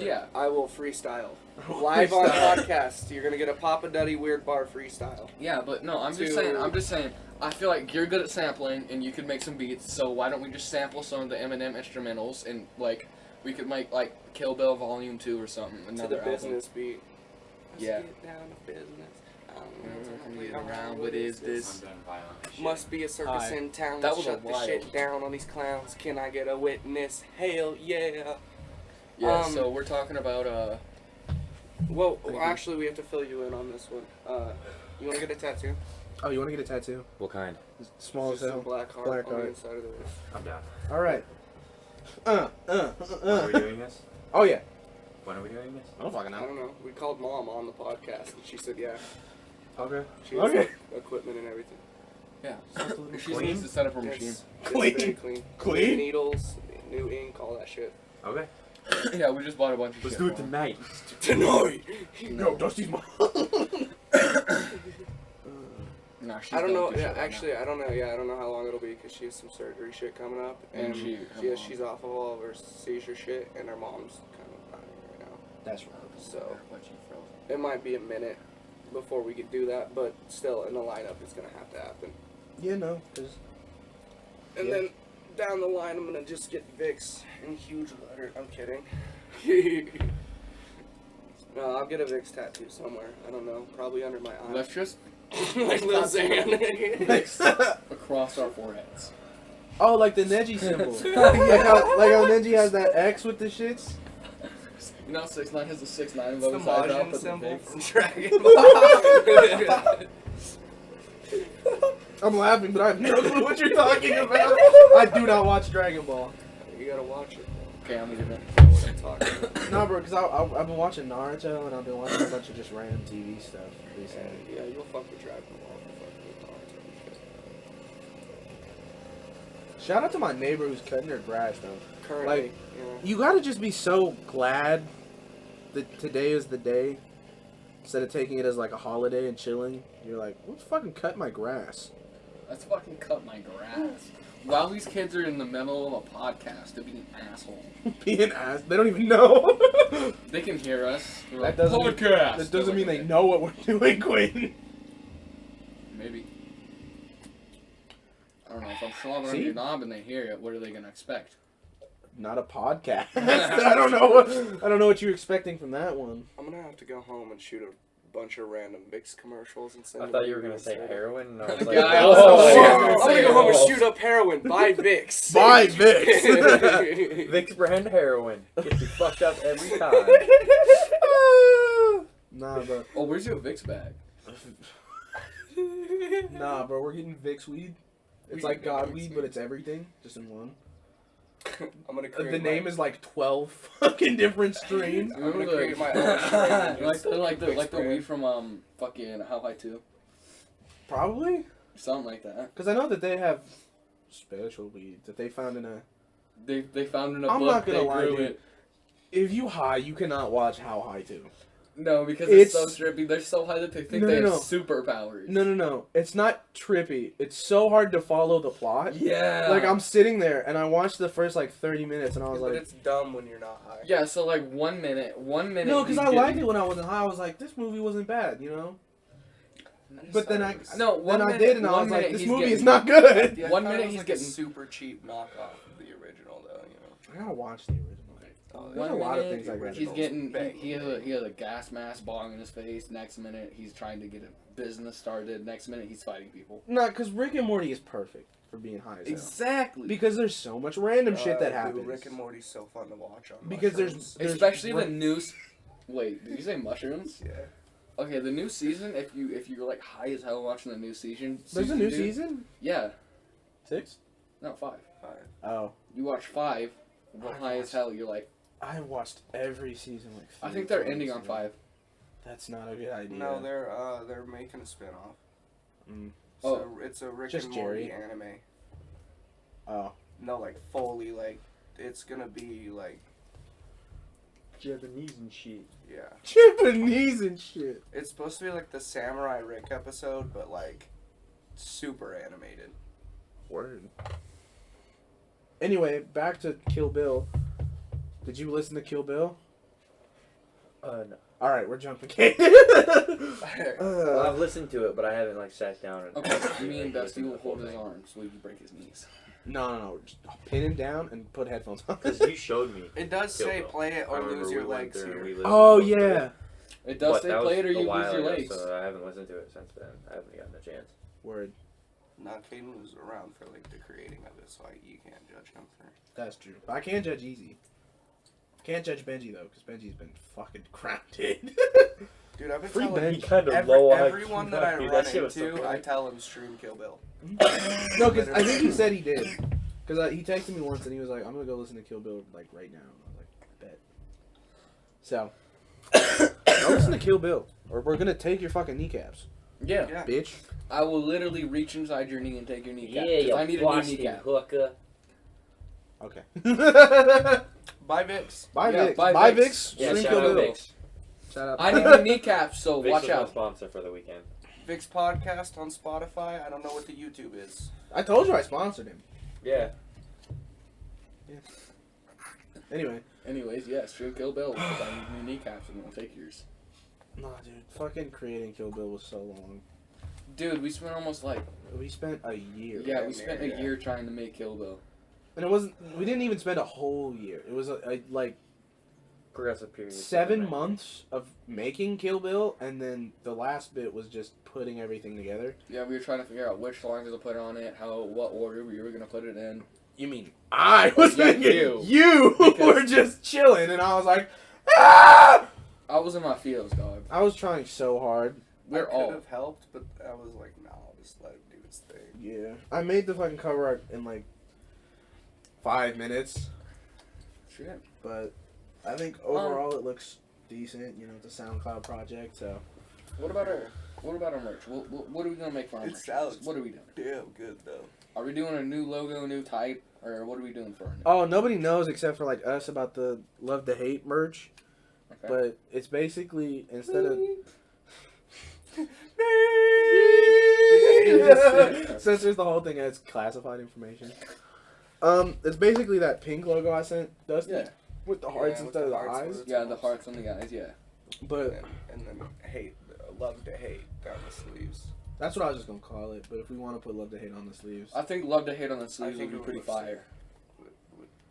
Yeah. I will freestyle live on podcast. You're gonna get a Papa Duddy weird bar freestyle. Yeah, but no, I'm just saying. I feel like you're good at sampling, and you could make some beats. So why don't we just sample some of the Eminem instrumentals, and like we could make like Kill Bill Volume 2 or something. To Another the album. business beat. Yeah. Let's get down to business. I don't know Play around. What is this? I'm done violent shit. Must be a circus Hi. in town. That Let's was a shut the wild- shit down on these clowns. Can I get a witness? Hell yeah. Yeah. Um, So we're talking about Well, Thank you. actually, we have to fill you in on this one. You want to get a tattoo? Oh, you want to get a tattoo? What kind? Small as Just a hell. black heart Black on heart. the inside of the wrist. I'm down. All right. When are we doing this? Oh yeah. When are we doing this? I don't fucking I know. don't know. We called Mom on the podcast, and she said yeah. Okay. She has Okay. the equipment and everything. yeah. She Clean? needs to set up her machine. It's Clean. very clean. Clean? New needles, new ink, all that shit. Okay. Yeah, we just bought a bunch of Let's shit. do it for him. tonight. Tonight. No, Dusty's mom. Nah, she's I don't going know. through Yeah, shit right actually, I don't know. Yeah, I don't know how long it'll be because she has some surgery shit coming up, and she's off of all of her seizure shit, and her mom's kind of dying right now. That's right. So now. But she frozen. it might be a minute before we could do that, but still, in the lineup, it's gonna have to happen. Yeah, no, cause And Yeah. then down the line, I'm gonna just get VIXX in huge letter. I'm kidding. No, I'll get a VIXX tattoo somewhere. I don't know. Probably under my eye. Let's just Like Lil Xan. across our foreheads. oh, like the Neji symbol. like how Neji has that X with the shits. You know, 6ix9ine has a 6ix9ine It's above the his eyebrow. Majin Put the symbol VIXX. from Dragon Ball. I'm laughing, but I have no clue what you're talking about. I do not watch Dragon Ball. You gotta watch it. Okay, I'm leaving it. What I'm talking about. No, bro, because I've been watching Naruto and I've been watching a bunch of just random TV stuff recently. Yeah, you'll fuck with Dragon Ball. You'll fuck with Naruto and shit. Shout out to my neighbor who's cutting her grass, though. Currently, Like, yeah. you gotta just be so glad that today is the day. Instead of taking it as like a holiday and chilling, you're like, let's fucking cut my grass. Let's fucking cut my grass. While these kids are in the middle of a podcast, they're being assholes. Being ass, they don't even know. They can hear us. They're That like, doesn't mean- podcast. That doesn't They're mean like, they know what we're doing, Quinn. Maybe. I don't know. If I'm slobbering on See? your knob and they hear it, what are they gonna expect? Not a podcast. I don't know what you're expecting from that one. I'm gonna have to go home and shoot a bunch of random VIXX commercials and send I them thought to you were gonna say instead. heroin, and I was Yeah, like, I oh, also was I'm gonna gonna say go home and heroin. shoot up heroin. Buy VIXX. Buy VIXX. VIXX brand heroin. Gets you fucked up every time. Nah, bro. Oh, where's your VIXX bag? Nah, bro. We're getting VIXX weed. It's like Godweed, but it's everything, just in one. I'm gonna create The name is like 12 fucking different strains. I'm gonna create my own strain. like the weed from fucking How High 2. Probably. Something like that. Because I know that they have special weed that they found in a... They found in a I'm book, not gonna they lie, grew dude. it. If you high, you cannot watch How High 2. No, because It's- it's so trippy. They're so high that they think No, they no, have no. superpowers. No. It's not trippy. It's so hard to follow the plot. Yeah. Like, I'm sitting there, and I watched the first, like, 30 minutes, and I was But like... it's dumb when you're not high. Yeah, so like 1 minute. No, because I liked it when I wasn't high. I was like, this movie wasn't bad, you know? But then I... No, Then I did, and I was like, this he's movie getting- is not good. Yeah, I 1 thought it minute was he's like getting a super cheap knockoff of the original, though. You know. I gotta watch the original. Oh, There's a lot of things I gotta he's know. getting he has a gas mask bong in his face. Next minute he's trying to get a business started. Next minute he's fighting people. No, because Rick and Morty is perfect for being high as hell. Exactly. Because there's so much random shit that Dude, happens. Rick and Morty's so fun to watch on Because mushrooms. Especially the new. Wait, did you say mushrooms? Yeah. Okay, the new season. If you're like high as hell watching the new season. There's a new two- season? Yeah. 6? No, 5. Oh. You watch 5. Well, high as hell. You're like. I watched every season like 3 I think they're times, ending on you know? 5. That's not a good idea. No, they're making a spin-off. Mm. So it's a Rick Just and Morty Jerry. anime. Oh. No, like fully, like it's gonna be like Japanese and shit. yeah. Japanese and shit. It's supposed to be like the Samurai Rick episode, but like super animated. Word. Anyway, back to Kill Bill. Did you listen to Kill Bill? No. Alright, we're jumping. Well, I've listened to it, but I haven't like sat down and. Okay, me and like, Dusty listened to will the whole hold his thing. arm so we can break his knees. No. Just pin him down and put headphones on. Because you showed me. It does Kill say Bill. play it I or remember lose we your went legs through and we here. listened Oh, to both of yeah. it. It does But say that play was it or a you while lose your ago, legs. So I haven't listened to it since then. I haven't gotten a chance. Word. Nah, Caden was around for like the creating of it, so you can't judge him for. That's true. But I can't judge Easy. Can't judge Benji, though, because Benji's been fucking grounded. Dude, I've been Free telling Ben. Kind of low everyone that I Dude, run that shit was so into, funny. I tell him stream Kill Bill. No, because I think he said he did. Because he texted me once and he was like, I'm going to go listen to Kill Bill like right now. And I was like, bet. So, go listen to Kill Bill. Or we're going to take your fucking kneecaps. Yeah. Yeah. Bitch. I will literally reach inside your knee and take your kneecap. Yeah, 'cause you I need a new busted kneecap. hooker. Okay. Bye, VIIX. Bye, Yeah, VIIX. bye, Bye, VIIX. VIIX. Yeah, Stream shout Kill out Bill. VIIX. Shout out. I need a kneecap, so VIIX watch was my out. sponsor for the weekend. VIIX podcast on Spotify. I don't know what the YouTube is. I told you I sponsored him. Yeah. Anyway. Anyways, yeah, stream Kill Bill because I need new kneecaps and we'll take yours. Nah, dude. Fucking creating Kill Bill was so long. Dude, we spent almost like We spent a year. we spent a Yeah. year trying to make Kill Bill. And it wasn't. We didn't even spend a whole year. It was like Progressive period. 7 months of making Kill Bill, and then the last bit was just putting everything together. Yeah, we were trying to figure out which lines to put on it, what order we were gonna put it in. You mean I was Yeah, thinking you. were Because- just chilling, and I was like, ah! I was in my feels, dog. I was trying so hard. We're I could all. have helped, but I was like, nah, I'll just let him do his thing. Yeah, I made the fucking cover art in like 5 minutes, Shit. but I think overall it looks decent. You know, it's a SoundCloud project, so. What about our merch? What are we gonna make for our It merch? sounds What are we doing? damn good though. Are we doing a new logo, new type, or what are we doing for our new? Oh, nobody knows except for like us about the Love to Hate merch, Okay. but it's basically instead of. Censors the whole thing as classified information. It's basically that pink logo I sent Dusty Yeah. with the hearts Yeah, with instead the of the hearts eyes. with Yeah, the hearts on the guys. Yeah. But And then hate, love to hate down the sleeves. that's what I was just gonna call it. But if we want to put Love to Hate on the sleeves, I think love to hate on the sleeves think would be it pretty would look sick. fire.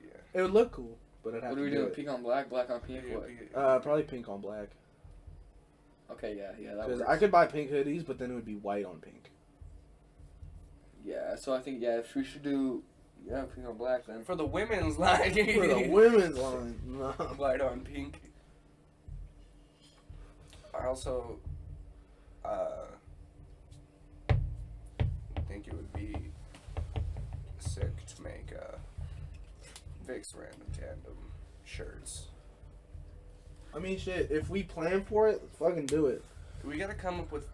Yeah. it would look cool. But it'd have What to are we do doing? it. Pink on black, black on pink. What? Probably pink on black. Okay, yeah, that Because works. I could buy pink hoodies, but then it would be white on pink. Yeah, so I think if we should do pink on black then. For the women's line. For the women's line, no. White on pink. I also think it would be VIIX Random Tandem shirts. I mean, shit, if we plan for it, fucking do it. We gotta come up with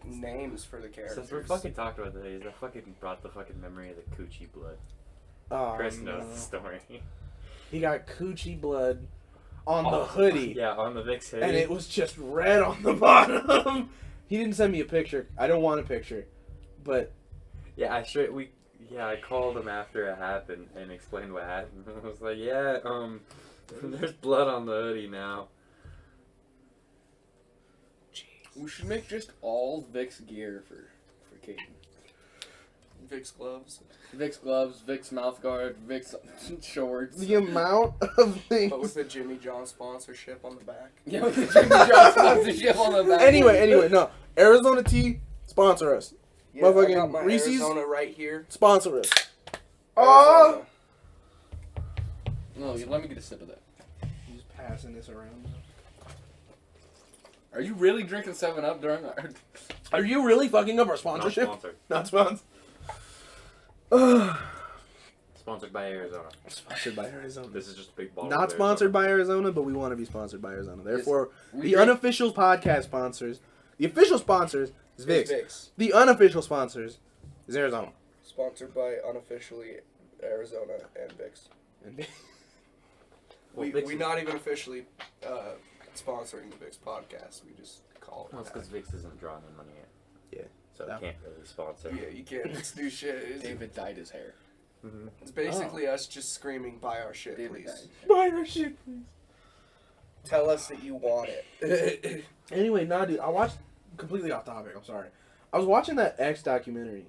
names for the characters. Since we're fucking talking about these, I fucking brought the fucking memory of the coochie blood. Oh, Chris no. knows the story. He got coochie blood on the hoodie. Yeah, on the VIXX hoodie. And it was just red on the bottom. He didn't send me a picture. I don't want a picture. But Yeah, I called him after it happened and explained what happened. I was like, yeah, there's blood on the hoodie now. We should make just all VIXX gear for Caden. VIXX gloves. VIXX gloves, VIXX mouth guard, VIXX shorts. the amount of things. But with the Jimmy John sponsorship on the back. Yeah, with the Jimmy John sponsorship on the back. Anyway, no. Arizona Tea, sponsor us. Yeah, I got Motherfucking my Reese's, Arizona right here. sponsor us. Oh! Arizona. No, let me get a sip of that. He's passing this around. Are you really drinking 7-Up during our... Are you really fucking up our Not sponsorship? sponsored. Not sponsored. Sponsored by Arizona. Sponsored by Arizona. This is just a big bottle. Not sponsored by Arizona, but we want to be sponsored by Arizona. Therefore, We the drink- unofficial podcast sponsors, the official sponsors is VIXX. VIXX. The unofficial sponsors is Arizona. Sponsored by unofficially Arizona and VIXX. And We not even officially sponsoring the VIXX podcast. We just call it. Well, it's because VIXX isn't drawing any money yet. Yeah. So No. it can't really sponsor. Yeah, you can't just do shit. David dyed his hair. Mm-hmm. It's basically us just screaming, buy our shit, David please. dyed. buy our shit, please. Tell us that you want it. Anyway, nah, dude. I watched completely off topic. I'm sorry. I was watching that X documentary.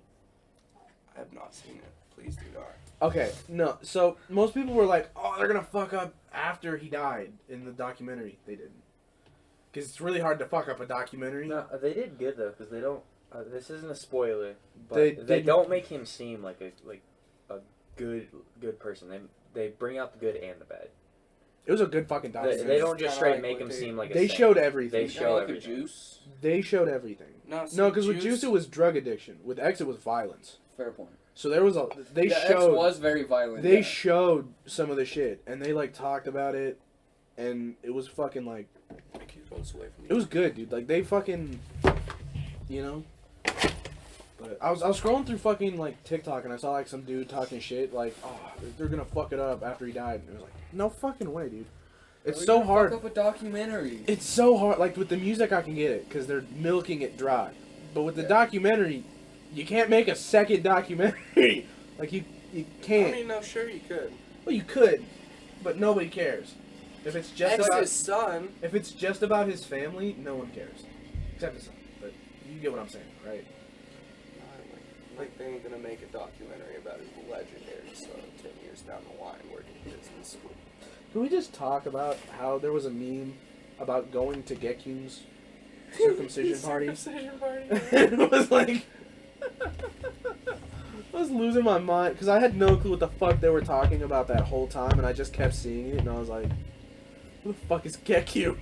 I have not seen it. Please do not. Okay, no. So most people were like, "Oh, they're gonna fuck up after he died." In the documentary, they didn't, because it's really hard to fuck up a documentary. No, they did good though, because they don't. This isn't a spoiler, but They they didn't- don't make him seem like a good person. They bring out the good and the bad. It was a good fucking documentary. They don't just kinda straight like make what him they- seem like a They saint. showed everything. They show like everything. a juice. They showed everything. No, No, because with Juice it was drug addiction. With X it was violence. Fair point. So there was a they The X showed was very violent. they yeah. showed some of the shit and they like talked about it, and it was fucking like I keep those away from it was good, dude. Like they fucking, you know. But I was scrolling through fucking like TikTok and I saw like some dude talking shit like, oh, they're gonna fuck it up after he died. And it was like, no fucking way, dude. It's We're so gonna hard. Fuck up a documentary. It's so hard. Like with the music, I can get it because they're milking it dry. But with the documentary, you can't make a second documentary. Like you can't. I mean, no, sure you could. Well, you could, but nobody cares. If it's just X about his son. if it's just about his family, no one cares, except his son. But you get what I'm saying, right? Like they ain't gonna make a documentary about his legendary son 10 years down the line working in business. Can we just talk about how there was a meme about going to Gekyun's circumcision party? Circumcision party. It was like I was losing my mind because I had no clue what the fuck they were talking about that whole time, and I just kept seeing it, and I was like, "Who the fuck is Gekyu?"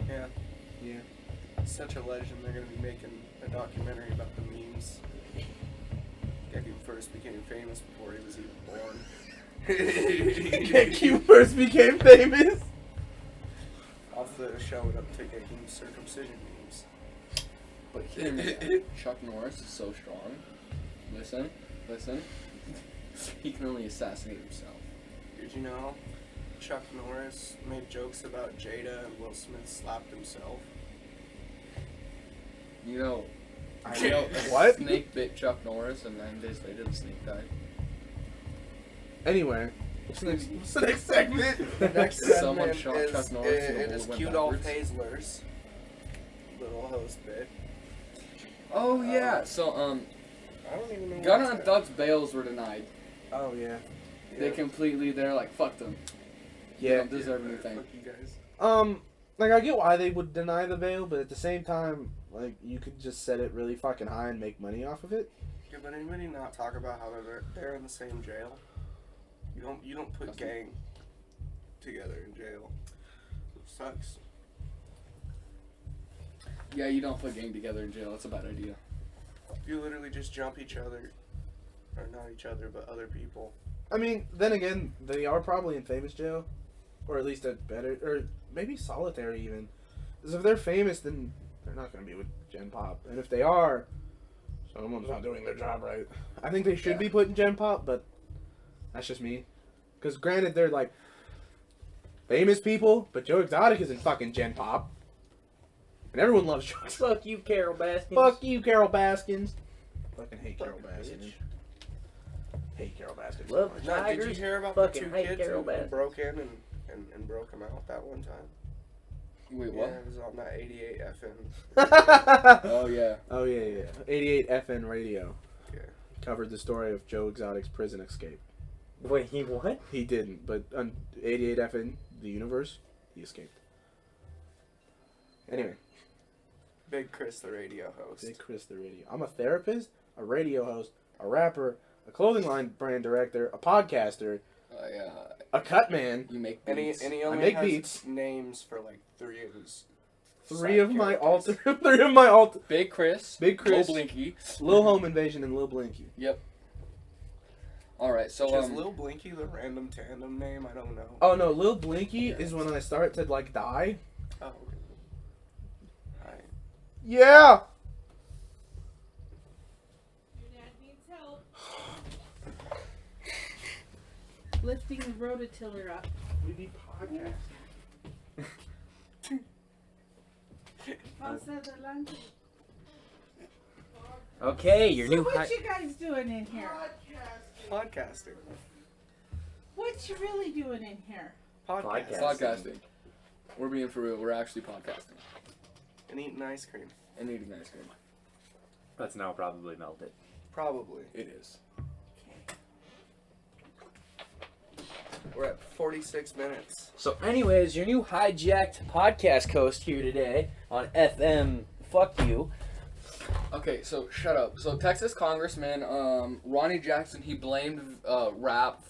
Yeah. Yeah. Such a legend. They're gonna be making a documentary about the memes. Gekyu first became famous before he was even born. Gekyu first became famous. Off the showing up to Gekyu's circumcision memes. But hear me out. Chuck Norris is so strong. Listen. He can only assassinate himself. Did you know Chuck Norris made jokes about Jada and Will Smith slapped himself? You know, I know. What? Snake bit Chuck Norris, and 9 days later the snake died. Anyway, what's the next segment? The next Someone segment shot is, Chuck Norris and the it is hole went Cute Off backwards. Hazler's little host bit. Oh yeah. So I don't even know. Gunna what's and that. Thug's bails were denied. Oh yeah. They're like, fuck them. They Yeah. don't deserve anything. Fuck you guys. Like I get why they would deny the bail, but at the same time, like you could just set it really fucking high and make money off of it. Yeah, but anybody not talk about how they're in the same jail? You don't put gang together in jail. It sucks. Yeah, you don't put gang together in jail. That's a bad idea. You literally just jump each other Or not each other, but other people. I mean, then again, they are probably in famous jail, or at least at better, or maybe solitary even. Because if they're famous, then they're not going to be with Gen Pop, and if they are, someone's not doing their job right. I think they should be put in Gen Pop, but that's just me. Because granted, they're like famous people, but Joe Exotic is in fucking Gen Pop, and everyone loves Joe Exotic. Fuck you, Carol Baskins. Fuck you, Carol Baskins. Fucking hate Carol Baskins. Hate Carol Baskins. Love so much. Now, did you Tigers, hear about the fucking 2 hate kids Carol who Baskins. broke in and broke him out that one time? Wait, Yeah, what? it was on that 88 FM. Oh yeah. Oh yeah. 88 FN Radio. Yeah. Covered the story of Joe Exotic's prison escape. Wait, he what? He didn't, but on 88 FN, the universe, he escaped. Anyway, Big Chris, the radio host. Big Chris the radio. I'm a therapist, a radio host, a rapper, a clothing line brand director, a podcaster, Yeah. a cut man. You make And beats. he only make has beats. names for like 3 of his. Three side of my characters. alter. Three of my alter. Big Chris. Big Chris. Lil Blinky. Lil Home Invasion and Lil Blinky. Yep. All right. So Is Lil Blinky the random tandem name? I don't know. Oh no, Lil Blinky is when I start to like die. Oh, okay. Hi. Yeah. Your dad needs help. Lifting the rototiller up. We need podcast. Pasa adelante. Okay, your So new what you guys doing in here? Podcasting. What you really doing in here? Podcasting. podcasting. We're being for real. We're actually podcasting And eating ice cream. and eating ice cream. That's now probably melted. Probably. It is. We're at 46 minutes. So, anyways, your new hijacked podcast host here today on FM. Fuck you. Okay, so shut up. So Texas Congressman Ronnie Jackson, he blamed the rap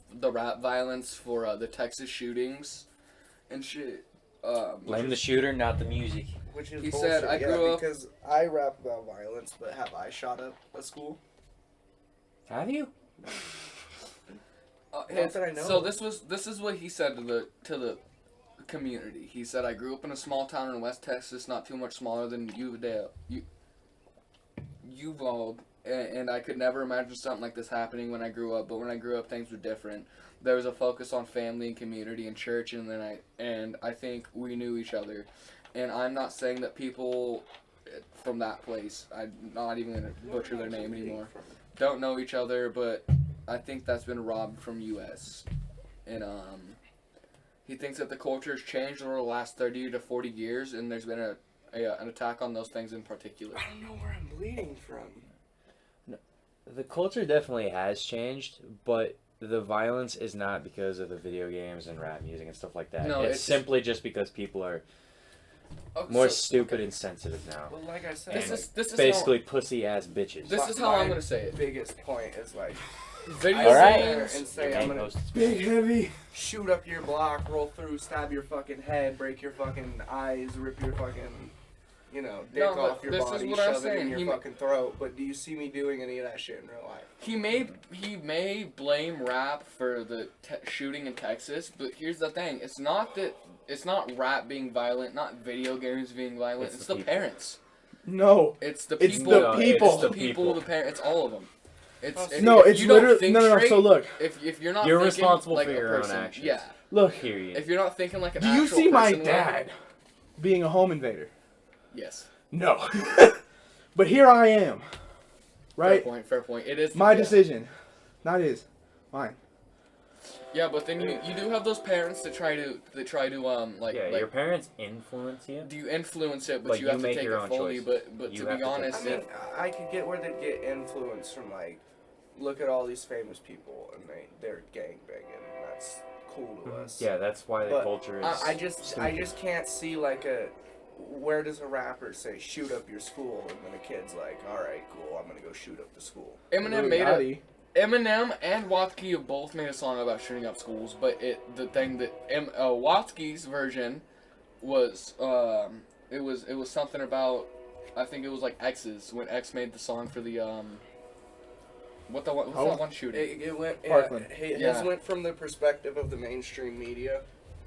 violence for the Texas shootings and shit. Blame the shooter, not the music. Which is He bullshit. said, I grew up- because I rap about violence, but have I shot up a school? Have you? Not that I know So of. this is what he said to the community. He said, I grew up in a small town in West Texas, not too much smaller than Uvalde, and I could never imagine something like this happening when I grew up. But when I grew up, things were different. There was a focus on family and community and church, and I think we knew each other. And I'm not saying that people from that place, I'm not even gonna butcher their name anymore, don't know each other, but I think that's been robbed from U.S. And he thinks that the culture has changed over the last 30 to 40 years, and there's been an attack on those things in particular. I don't know where I'm bleeding from. The culture definitely has changed, but the violence is not because of the video games and rap music and stuff like that. No, it's it's- simply just because people are Oh, more so- stupid and sensitive now. Well, like I said, And This is basically pussy ass bitches. This is how I'm gonna say it. biggest point is like Video All right. games. and say Your I'm main gonna host is Big heavy. shoot up your block, roll through, stab your fucking head, break your fucking eyes, rip your fucking, dick No, but off your this is body, what I'm shove it in saying. your He- fucking throat. But do you see me doing any of that shit in real life? He may blame rap for the shooting in Texas, but here's the thing: it's not rap being violent, not video games being violent. It's the people. parents. No. It's the It's people. the people. It's the people. The parents. It's all of them. It's No, if it's you don't literally think no. straight, So look, if you're not You're thinking responsible like for a your own person, actions. Yeah. look. Period. If you're not thinking like an Do you actual see my person, dad being a home invader? Yes. No. But here I am. Right? Fair point. It is My yeah. decision. Not his. Mine. Yeah, but then you do have those parents that try to Yeah, your parents influence you. do you influence it, but But you you have to make take your it own fully. choices. But You to have be to take honest, I mean, I could get where they get influence from like, look at all these famous people and they're gangbanging. And that's cool to us. Yeah, that's why the But culture is. I just can't see like where does a rapper say shoot up your school and then a kid's like, all right, cool, I'm gonna go shoot up the school. Eminem and Watsky have both made a song about shooting up schools, but the thing that Watsky's version was it was something about, I think it was like X's when X made the song for the What's that one shooting? It went. Parkland. His Yeah. went from the perspective of the mainstream media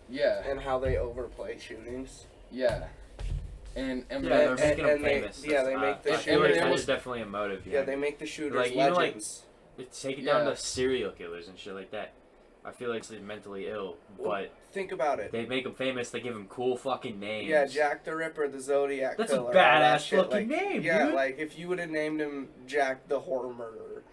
Yeah, and how they overplay shootings. yeah. And Yeah, they're making them and they- famous. yeah, they make the I feel like Eminem that was- is definitely a motive. Yeah, behind they it. make the shooters Like, you know, like- legends. It's take it down Yeah. to serial killers and shit like that. I feel like they're mentally ill, but Think about it. they make them famous. They give them cool fucking names. Yeah, Jack the Ripper, the Zodiac That's a Killer. all that badass shit. fucking Like, name, Yeah, dude. like if you would have named him Jack the Horror Murderer,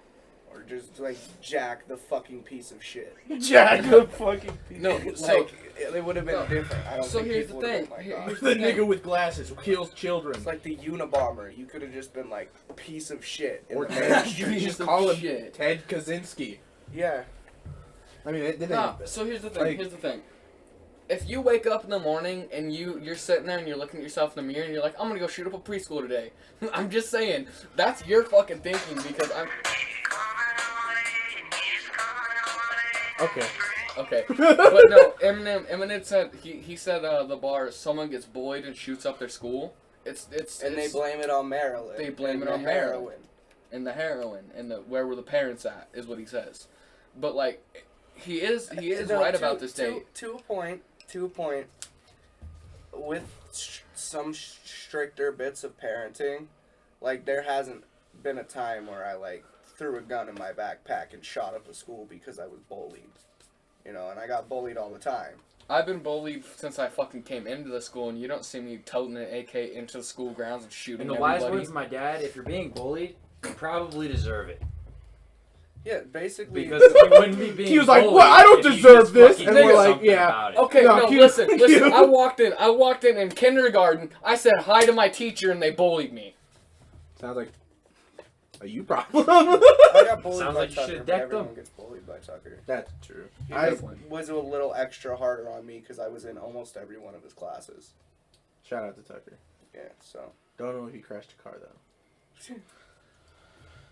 or just like Jack the fucking piece of shit. Jack the fucking. No, so Like they would have been No. different. I don't So think here's the people would've thing. been like, Here- "Oh." here's The nigga with glasses who kills children. It's like the Unabomber. You could have just been like piece of shit. in Or the Ted. mainstream. You just of call him shit. Ted Kaczynski. Yeah. I mean, it didn't. Nah, so here's the thing. Like- Here's the thing. If you wake up in the morning and you're sitting there and you're looking at yourself in the mirror and you're like, I'm gonna go shoot up a preschool today. I'm just saying, that's your fucking thinking because I'm. Okay. Okay. But no, Eminem said he said the bar someone gets bullied and shoots up their school. It's They blame it on Maryland. They blame and it on the Maryland. And the heroin and the where were the parents at is what he says. But like he is No, right to- about this date. To a point. With some stricter bits of parenting, like there hasn't been a time where I like threw a gun in my backpack and shot up a school because I was bullied. You know, and I got bullied all the time. I've been bullied since I fucking came into the school, and you don't see me toting an AK into the school grounds and shooting In the everybody. wise words of my dad, if you're being bullied, you probably deserve it. Yeah, basically. Because you wouldn't be being He was like, bullied "Well, I don't if you deserve just this," fucking and did we're like, something "Yeah." about it. Okay, No, no, cute, listen. cute. I walked in kindergarten. I said hi to my teacher, and they bullied me. Sounds like a you problem. I got bullied Sounds by like you Tucker, should've but decked everyone him. gets bullied by Tucker. That's true. He I was a little extra harder on me because I was in almost every one of his classes. shout out to Tucker. Yeah, so. Don't know if he crashed a car though.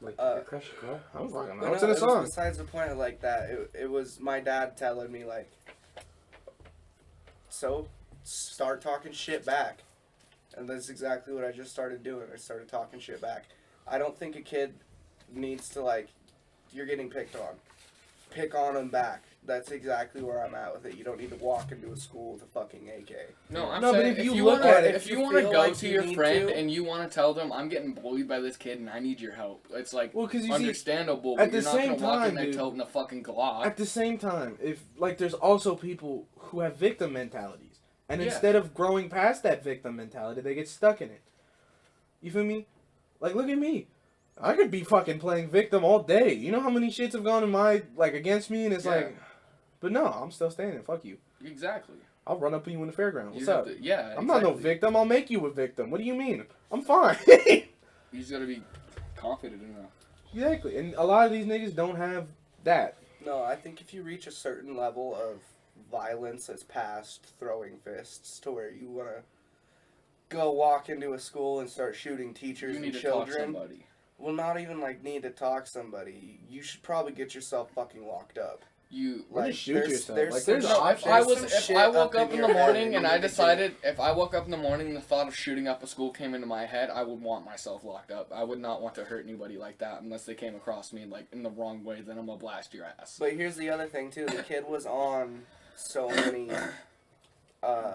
Wait, Uh, you crashed your car? I don't fucking But know. It's no, in a it was song. besides the point of like that. It was my dad telling me like, so start talking shit back, and that's exactly what I just started doing. I started talking shit back. I don't think a kid needs to like, you're getting picked on. Pick on them back. That's exactly where I'm at with it. You don't need to walk into a school with a fucking AK. No, I'm No, but saying if you look at it, if if you you want to feel go like to you your need friend to- and you want to tell them I'm getting bullied by this kid and I need your help, it's like Well, 'cause you see, understandable. at But you're the not same gonna walk time, in there dude, toting a fucking Glock. At the same time, if like there's also people who have victim mentalities, and Yeah. instead of growing past that victim mentality, they get stuck in it. You feel me? Like, look at me. I could be fucking playing victim all day. You know how many shits have gone in my like against me, and it's Yeah. like, but no, I'm still standing. Fuck you. Exactly. I'll run up on you in the fairground. What's You up? have to- yeah. I'm not no exactly. victim. I'll make you a victim. What do you mean? I'm fine. You just gotta be confident enough. Exactly. And a lot of these niggas don't have that. No, I think if you reach a certain level of violence that's past throwing fists to where you want to go walk into a school and start shooting teachers You need and to talk children, somebody. well, not even like need to talk somebody. You should probably get yourself fucking locked up. You Or just shoot yourself. Like, some there's shit- options. there's some If I shit woke up in your the head morning you and I need to do. decided if I woke up in the morning and the thought of shooting up a school came into my head, I would want myself locked up. I would not want to hurt anybody like that unless they came across me like in the wrong way. Then I'm gonna blast your ass. But here's the other thing too: the kid was on so many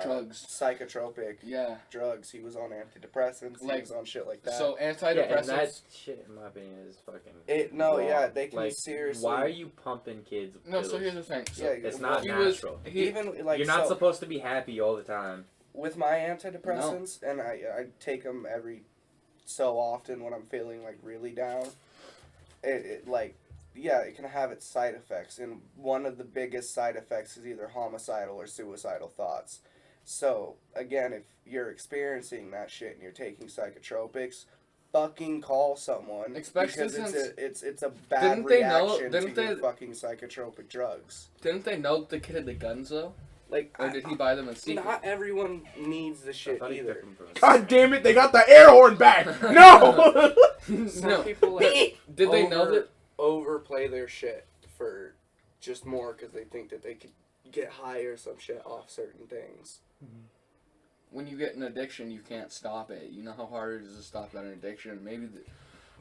Drugs. psychotropic Yeah. drugs. He was on antidepressants. He Like, was on shit like that. So Yeah, antidepressants. and that shit, in my opinion, is fucking. No, wrong. yeah, they can like, seriously. Why are you pumping kids? With no, so pills? here's the thing. So Yeah, It's not he was- natural. even like You're not so, supposed to be happy all the time. with my antidepressants, and I take them every so often when I'm feeling like really down. It like, yeah, it can have its side effects, and one of the biggest side effects is either homicidal or suicidal thoughts. So again, if you're experiencing that shit and you're taking psychotropics, fucking call someone, Especially because since- it's a bad Didn't they know- reaction didn't to your they- fucking psychotropic drugs. Didn't they know that the kid had the guns though, Like, or did he buy them in secret? not everyone needs the I shit thought he either. took them from- God damn it! They got the air horn back. No. Some No. people like, Did they know that? overplay their shit for just more because they think that they could get high or some shit off certain things. When you get an addiction, you can't stop it. You know how hard it is to stop that addiction.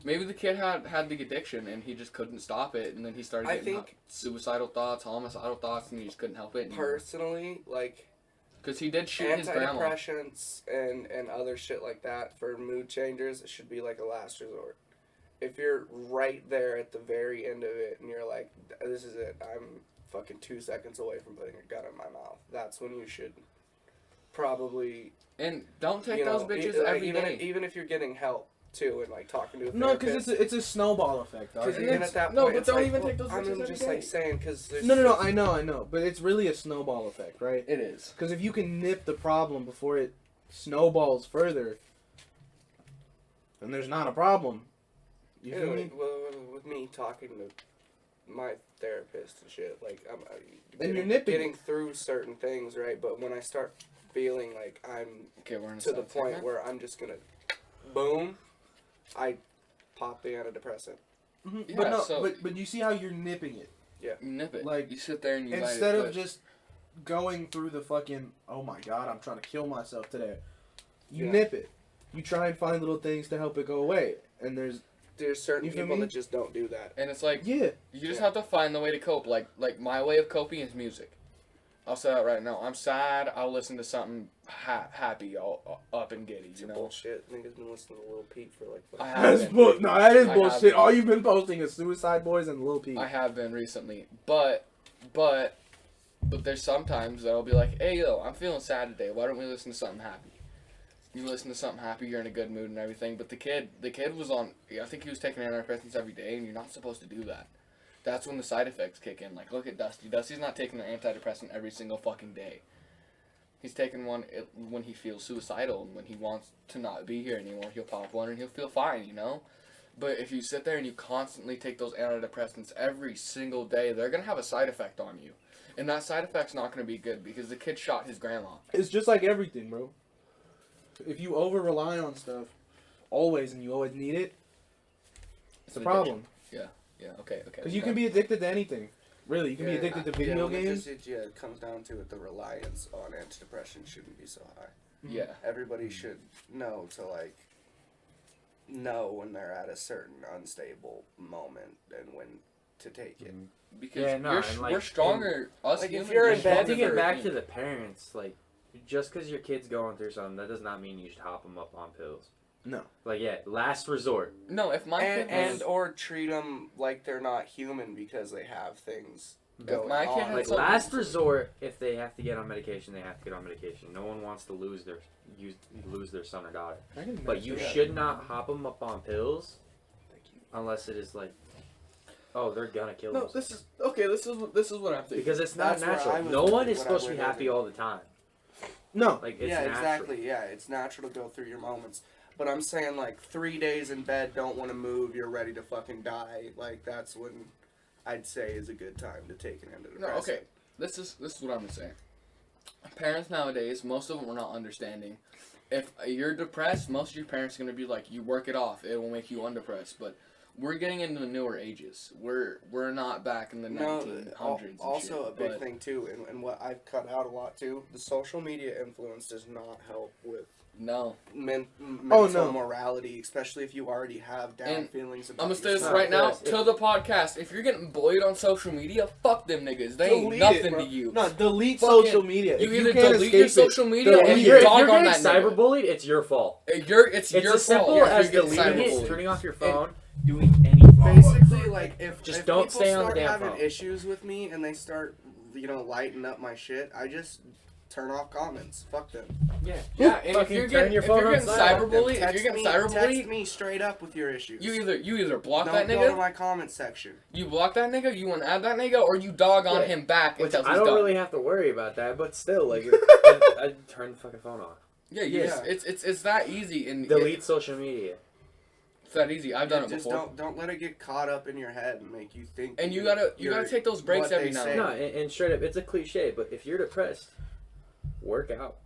Maybe the kid had the addiction and he just couldn't stop it, and then he started I getting think suicidal thoughts, homicidal thoughts, and he just couldn't help it. personally, like, Because he did shoot his grandma. antidepressants and other shit like that for mood changers, it should be like a last resort. If you're right there at the very end of it and you're like, this is it, I'm fucking 2 seconds away from putting a gun in my mouth, that's when you should probably... And don't take those bitches like, every day. even if you're getting help, too, and, like, talking to a No, therapist. because it's a snowball effect, dog. Because even at that point, no, but it's don't like, even take those I'm bitches just, every like, day. saying, because there's... No, I know. But it's really a snowball effect, right? It is. Because if you can nip the problem before it snowballs further, then there's not a problem. You feel me? With me talking to my therapist and shit, like, I'm And you're nipping getting through certain things, right? But when I start feeling like I'm Okay, we're in a to the side point segment. where I'm just gonna, boom, I pop the antidepressant. Mhm. Yeah, But no, so- but you see how you're nipping it. You nip it. Like, you sit there and you Instead let it of just going through the fucking, oh my god, I'm trying to kill myself today. You Yeah. nip it. You try and find little things to help it go away. And there's Certain You feel people me? that just don't do that. And it's like, yeah. you just Yeah. have to find the way to cope. Like my way of coping is music. I'll say that right now. I'm sad. I'll listen to something happy, all up and giddy. It's You know. bullshit. Niggas been listening to Lil Peep for like. I fucking- have That's been. no, that is I have bullshit. been. All you've been posting is Suicide Boys and Lil Peep. I have been recently, but there's sometimes that I'll be like, hey yo, I'm feeling sad today. Why don't we listen to something happy? You listen to something happy, you're in a good mood and everything. But the kid was on. I think he was taking antidepressants every day, and you're not supposed to do that. That's when the side effects kick in. Like, look at Dusty. Dusty's not taking an antidepressant every single fucking day. He's taking one when he feels suicidal and when he wants to not be here anymore. He'll pop one and he'll feel fine, you know? But if you sit there and you constantly take those antidepressants every single day, they're going to have a side effect on you. And that side effect's not going to be good because the kid shot his grandma. It's just like everything, bro. If you over rely on stuff always and you always need it, it's a problem. Yeah, okay. Because you can be addicted to anything. Really, you can be addicted to video games. It comes down to it. The reliance on antidepressants shouldn't be so high. Yeah. Everybody should know to know when they're at a certain unstable moment and when to take it. Because Yeah, no, and, like, we're stronger. Us like, if humans you're are in bed To stronger get for- back to the parents, like, just because your kid's going through something, that does not mean you should hop them up on pills. No. Like, yeah, last resort. No, if my kid And or treat them like they're not human because they have things going my kid on. had Like, something- last resort, if they have to get on medication, they have to get on medication. No one wants to lose their son or daughter. But you should not hop them up on pills unless it is like, oh, they're gonna kill No, themselves. this is what I'm thinking. Because it's not That's where I natural. was No with one it is when I supposed to be went happy over. all the time. No. Like, it's yeah, natural. exactly. Yeah, it's natural to go through your moments. But I'm saying, like, 3 days in bed, don't want to move, you're ready to fucking die. Like, that's when I'd say is a good time to take an antidepressant. No, okay. This is what I'm gonna say. Parents nowadays, most of them are not understanding. If you're depressed, most of your parents are gonna be like, "You work it off; it will make you undepressed." But we're getting into the newer ages. We're not back in the 1900s. and Also shit, a big but- thing, too, and what I've cut out a lot, too, the social media influence does not help with No, mental no. morality, especially if you already have down And feelings about I'm gonna say this yourself. right now Chris, to the podcast. If you're getting bullied on social media, fuck them niggas. They ain't Delete nothing it, bro. to you. No, delete Fucking- social media. You If either can't delete your escape it, social media delete or it. you If dog you're on getting that nigga. cyberbullied, it's your fault. It's It's your as simple fault if as you're getting deleting it, cyberbullied. turning off your phone, doing anything. Basically, like, if Just if don't people stay on the start damn having phone. issues with me and they start, lighting up my shit, I just turn off comments. Fuck them. Yeah. Yeah, and if Fucking you're turn getting your phone on silent. cyberbullied, if Text you're getting text cyberbullied, me straight up with your issues. you either block Don't that go to nigga, my comment section. you block that nigga, you want to add that nigga, or you dog on Yeah. him back Which until I he's don't done. really have to worry about that, but still, like, I'd turn the fucking phone off. Yeah, Yeah. it's that easy and Delete social media. it's that easy. I've done it Just before. don't let it get caught up in your head and make you think. And you you're- gotta take those breaks what every they now say. and No, then. and straight up, it's a cliche, but if you're depressed, work out.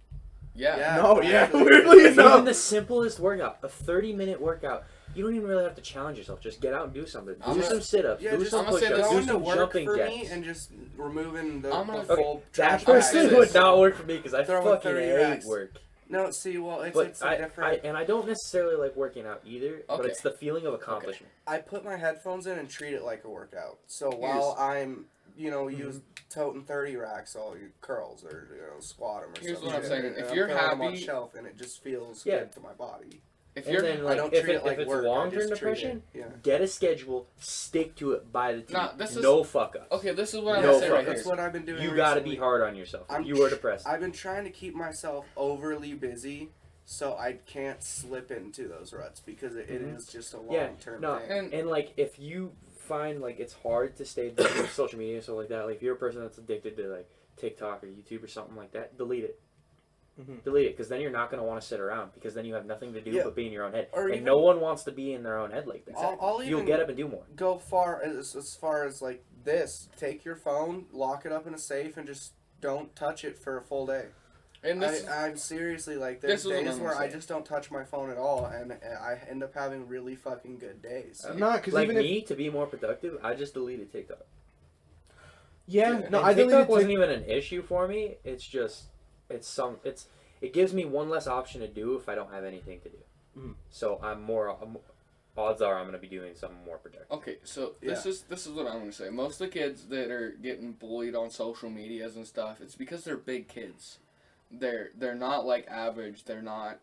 Yeah. Yeah. No, yeah, actually, weirdly it's- enough. Even the simplest workout, a 30-minute workout, you don't even really have to challenge yourself. Just get out and do something. I'm Do gonna- some sit-ups, Yeah, do just some I'm gonna say push-ups, this. do going to some work jumping for jacks. me and just removing the I'm gonna- full That trash I'm gonna person say would this. not work for me because I Throwing fucking 30 hate racks. work. No, see, well, But it's a different. I don't necessarily like working out either, but Okay. it's the feeling of accomplishment. I put my headphones in and treat it like a workout. So while I'm, use toting 30 racks, I'll curls or squat them or Here's something. what I'm saying. And If I'm you're throwing 'em on happy- shelf and it just feels Yeah. good to my body. If And you're then, I like, don't if, treat it like if it's work. I long-term just treat depression, it. Yeah. get a schedule, stick to it by the teeth. Nah, this is- no fuck ups. okay, this is what I'm No, gonna say right That's here. what I've been doing. You gotta recently. be hard on yourself. If I'm you are depressed. I've been trying to keep myself overly busy so I can't slip into those ruts because it is just a long-term thing. And like if you find like it's hard to stay busy with social media and stuff like that, like if you're a person that's addicted to like TikTok or YouTube or something like that, delete it. Delete it, because then you're not going to want to sit around, because then you have nothing to do but be in your own head. Or and even- no one wants to be in their own head like that. I'll You'll even get up and do more. go far as far as like this. Take your phone, lock it up in a safe, and just don't touch it for a full day. And this, I'm seriously like, this there's is what days I'm where I saying. just don't touch my phone at all, and I end up having really fucking good days. Nah, because Like even me, to be more productive, I just deleted TikTok. no, And I TikTok deleted wasn't even an issue for me. It's just, it gives me one less option to do if I don't have anything to do. So odds are I'm going to be doing something more productive. okay, so this is what I'm gonna say. Most of the kids that are getting bullied on social medias and stuff, it's because they're big kids. They're not like average. They're not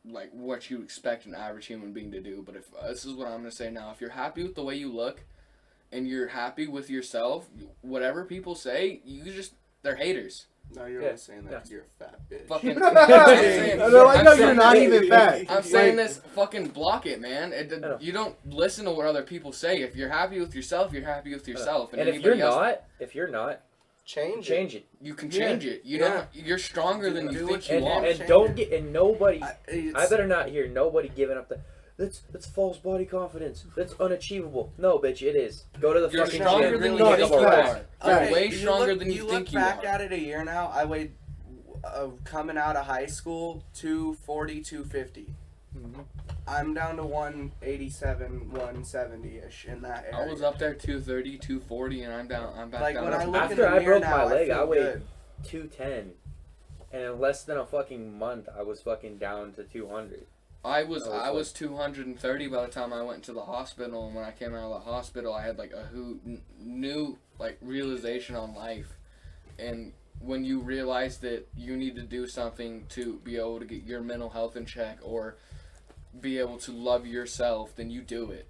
like what you expect an average human being to do. But if this is what I'm gonna say now, if you're happy with the way you look, and you're happy with yourself, whatever people say, they're haters. No, you're only saying that because you're a fat bitch. Fucking, You're not even fat. I'm saying this, fucking block it, man. You don't listen to what other people say. If you're happy with yourself, you're happy with yourself. And if you're not, change it. You can change it. You're stronger than you think you are. And don't get, and nobody, I better not hear nobody giving up that's false body confidence. That's unachievable. No, bitch, it is. Go to the You're fucking stronger gym. than you Knock think up you a are. rack. You're way stronger than you think you are. You look back at it a year now, I weighed, coming out of high school, 240, 250. I'm down to 187, 170-ish in that area. I was up there 230, 240, and I'm back Like, down. when I to look in After the I mirror broke now, my leg, feel I weighed good. 210. And in less than a fucking month, I was fucking down to 200. I was 230 by the time I went to the hospital, and when I came out of the hospital, I had like a new like realization on life, and when you realize that you need to do something to be able to get your mental health in check or be able to love yourself, then you do it.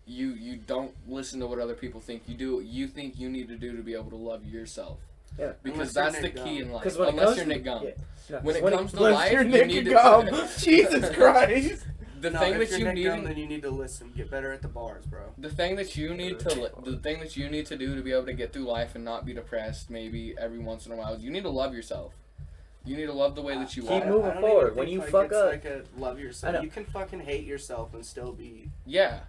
You don't listen to what other people think. You do what you think you need to do to be able to love yourself. Yeah. Because Unless that's you're the Nick key Gum. in life. 'Cause when it Unless comes you're to- Nick Gum. Yeah. No, When it when comes to Unless life, you're you Nick need Gum. to... Jesus Christ. The No, thing if that you're you Nick Gum, need... then you need to listen. Get better at the bars, bro. The thing that you need to do to be able to get through life and not be depressed maybe every once in a while is you need to love yourself. You need to love the way that you Keep are. moving I don't forward. even When think, you like, fuck it's up- like a love I yourself. know. You can fucking hate yourself and still be. Yeah.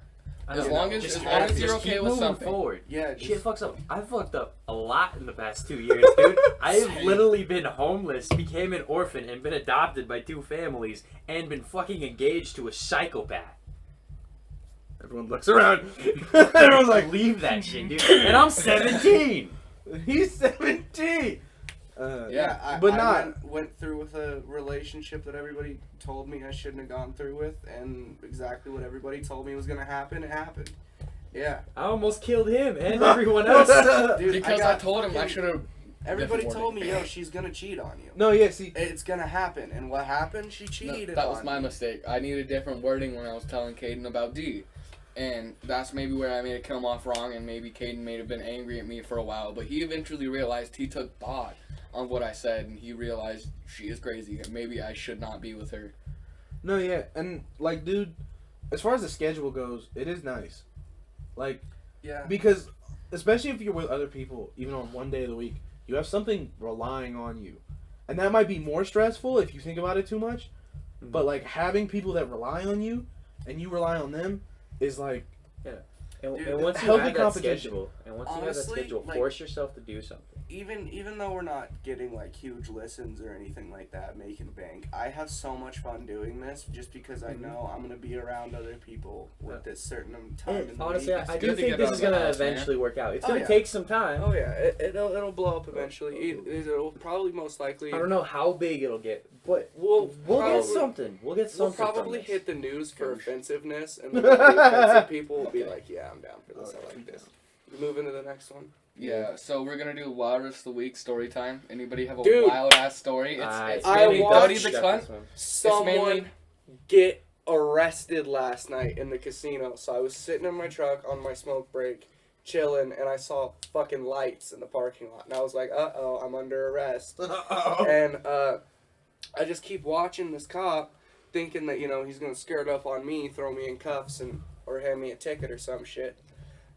I As know. long as Just you're just okay keep with moving something. forward. Yeah. Shit fucks up. I've fucked up a lot in the past 2 years, dude. I've literally been homeless, became an orphan, and been adopted by 2 families, and been fucking engaged to a psychopath. Everyone looks around. Everyone's like, leave that shit, dude. And I'm 17. He's 17. Yeah. but I not. went through with a relationship that everybody told me I shouldn't have gone through with, and exactly what everybody told me was gonna happen, it happened. Yeah. I almost killed him and everyone else. Dude, Because I got told him I fucking- should have... Everybody Different told me, wording. yo, she's gonna cheat on you. No, yeah, see. It's gonna happen, and what happened? She cheated that on was my me. mistake. I needed different wording when I was telling Caden about D. And that's maybe where I made it come off wrong, and maybe Caden may have been angry at me for a while, but he eventually realized he took thought on what I said, and he realized she is crazy, and maybe I should not be with her. No, yeah, and like, dude, as far as the schedule goes, it is nice. Like, Yeah. because especially if you're with other people, even on one day of the week, you have something relying on you, and that might be more stressful if you think about it too much. But like having people that rely on you, and you rely on them, is like And, Dude, and once you healthy have that competition. schedule, Honestly, like- force yourself to do something. Even though we're not getting like huge listens or anything like that, making bank, I have so much fun doing this just because I know I'm gonna be around other people with this certain time in the Honestly, week. I good do to think get this out is of the gonna house, man. eventually work out. It's Oh, gonna yeah. take some time. Oh yeah, it'll blow up eventually. It'll probably most likely. I don't know how big it'll get, But We'll we'll probably- get something. We'll get We'll something. probably from this. hit the news for offensiveness, and then the offensive people will be like, "Yeah, I'm down for this. I like this." Moving to the next one. Yeah, so we're gonna do Wildest of the Week story time. Anybody have a Dude. wild ass story? It's I mainly watched- Dodie the cunt. Someone mainly- get arrested last night in the casino. So I was sitting in my truck on my smoke break, chilling, and I saw fucking lights in the parking lot, and I was like, "Uh-oh, I'm under arrest." And I just keep watching this cop, thinking that he's gonna skirt up on me, throw me in cuffs, or hand me a ticket or some shit.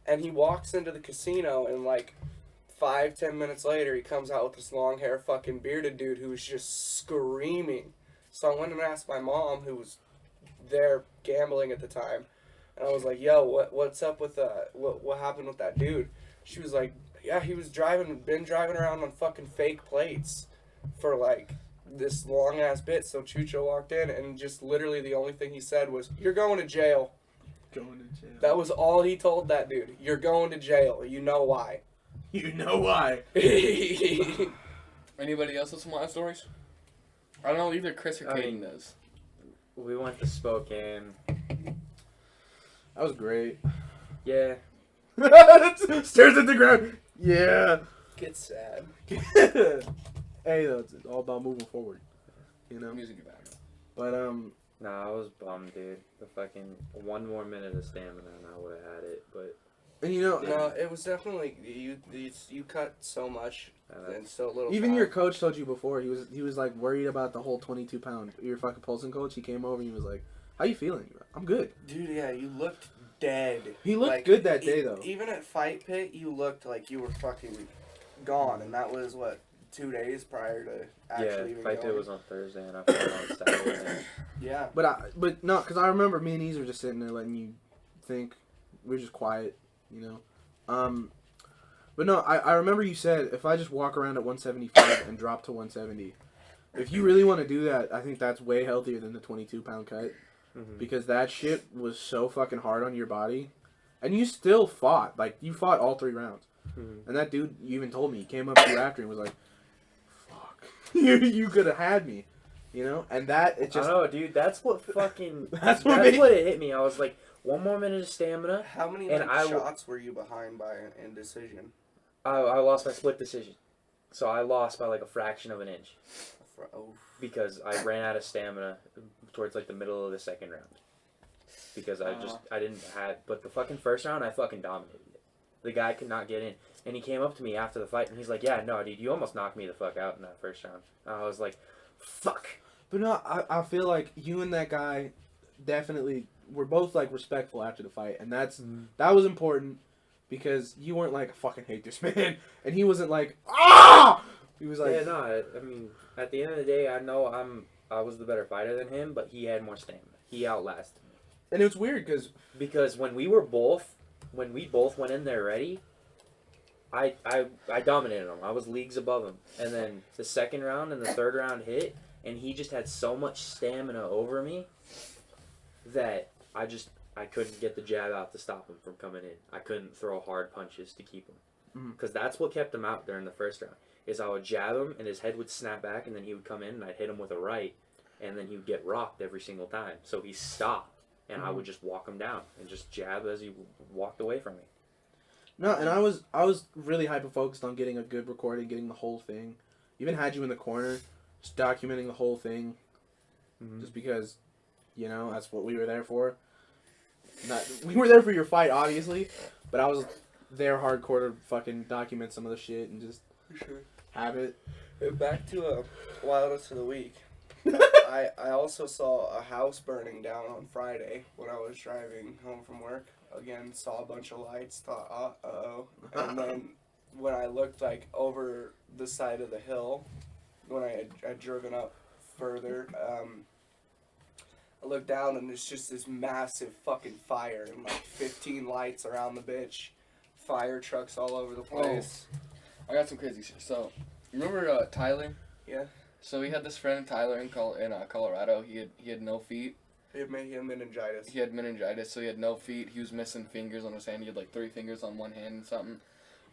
And he walks into the casino, and like 5-10 minutes later, he comes out with this long hair fucking bearded dude who was just screaming. So I went and asked my mom, who was there gambling at the time, and I was like, "Yo, what's up with what happened with that dude?" She was like, "Yeah, he was been driving around on fucking fake plates for like this long ass bit." So Chucho walked in, and just literally the only thing he said was, "You're going to jail." Going to jail. That was all he told that dude. "You're going to jail. You know why." You know why? Anybody else with some wild stories? I don't know, either Chris or Kaden does. We went to Spokane. That was great. Yeah. Stares at the ground. Yeah. Get sad. Hey, though, it's all about moving forward. You know. Music about it. But Nah, I was bummed, dude. The fucking one more minute of stamina and I would have had it, but and you know, No, it was definitely you cut so much and so little. even time. your coach told you before he was like worried about the whole 22-pound. Your fucking pulsing coach. He came over and he was like, "How you feeling?" I'm good. Dude, yeah, you looked dead. He looked good that day though. Even at Fightpit, you looked like you were fucking gone, and that was what 2 days prior to actually even Fight Day going. was on Thursday and I fought on Saturday. Yeah. But no, because I remember me and Ease were just sitting there letting you think. We were just quiet, you know. But no, I remember you said if I just walk around at 175 and drop to 170, if you really want to do that, I think that's way healthier than the 22-pound cut. Mm-hmm. Because that shit was so fucking hard on your body. And you still fought. Like, you fought all 3 rounds. Mm-hmm. And that dude, you even told me, he came up to you after and was like, fuck. you could have had me. You know? And that, it just... I know, dude. That's what fucking... That's what what it hit me. I was like, one more minute of stamina. How many And shots were you behind by in decision? I lost by split decision. So I lost by like a fraction of an inch. Oh. Because I ran out of stamina towards like the middle of the second round. Because I didn't have, but the fucking first round I fucking dominated it. The guy could not get in. And he came up to me after the fight and he's like, "Yeah, no, dude, you almost knocked me the fuck out in that first round." And I was like, fuck. But no, I feel like you and that guy definitely were both like respectful after the fight. And that was important because you weren't like, "I fucking hate this man." And he wasn't like, "Ah!" He was like, Yeah, no, I mean, at the end of the day, I know I was the better fighter than him, but he had more stamina. He outlasted me. and it was weird Because when we both went in there ready, I dominated him. I was leagues above him. And then the second round and the third round hit, and he just had so much stamina over me that I couldn't get the jab out to stop him from coming in. I couldn't throw hard punches to keep him. Because that's what kept him out during the first round. Is I would jab him, and his head would snap back, and then he would come in, and I'd hit him with a right, and then he would get rocked every single time. So he stopped, and I would just walk him down and just jab as he walked away from me. No, and I was really hyper-focused on getting a good recording, getting the whole thing. Even had you in the corner, just documenting the whole thing. Just because, you know, that's what we were there for. We were there for your fight, obviously, but I was there hardcore to fucking document some of the shit and just have it. Back to Wildest of the Week. I also saw a house burning down on Friday when I was driving home from work. Again, saw a bunch of lights, thought, uh-oh. And then when I looked, like, over the side of the hill, when I had driven up further, I looked down and it's just this massive fucking fire and, like, 15 lights around the bitch. Fire trucks all over the place. I got some crazy shit. So, remember Tyler? Yeah. So we had this friend Tyler in Colorado. He had no feet. He had meningitis. He had meningitis, so he had no feet. He was missing fingers on his hand. He had like 3 fingers on one hand and something.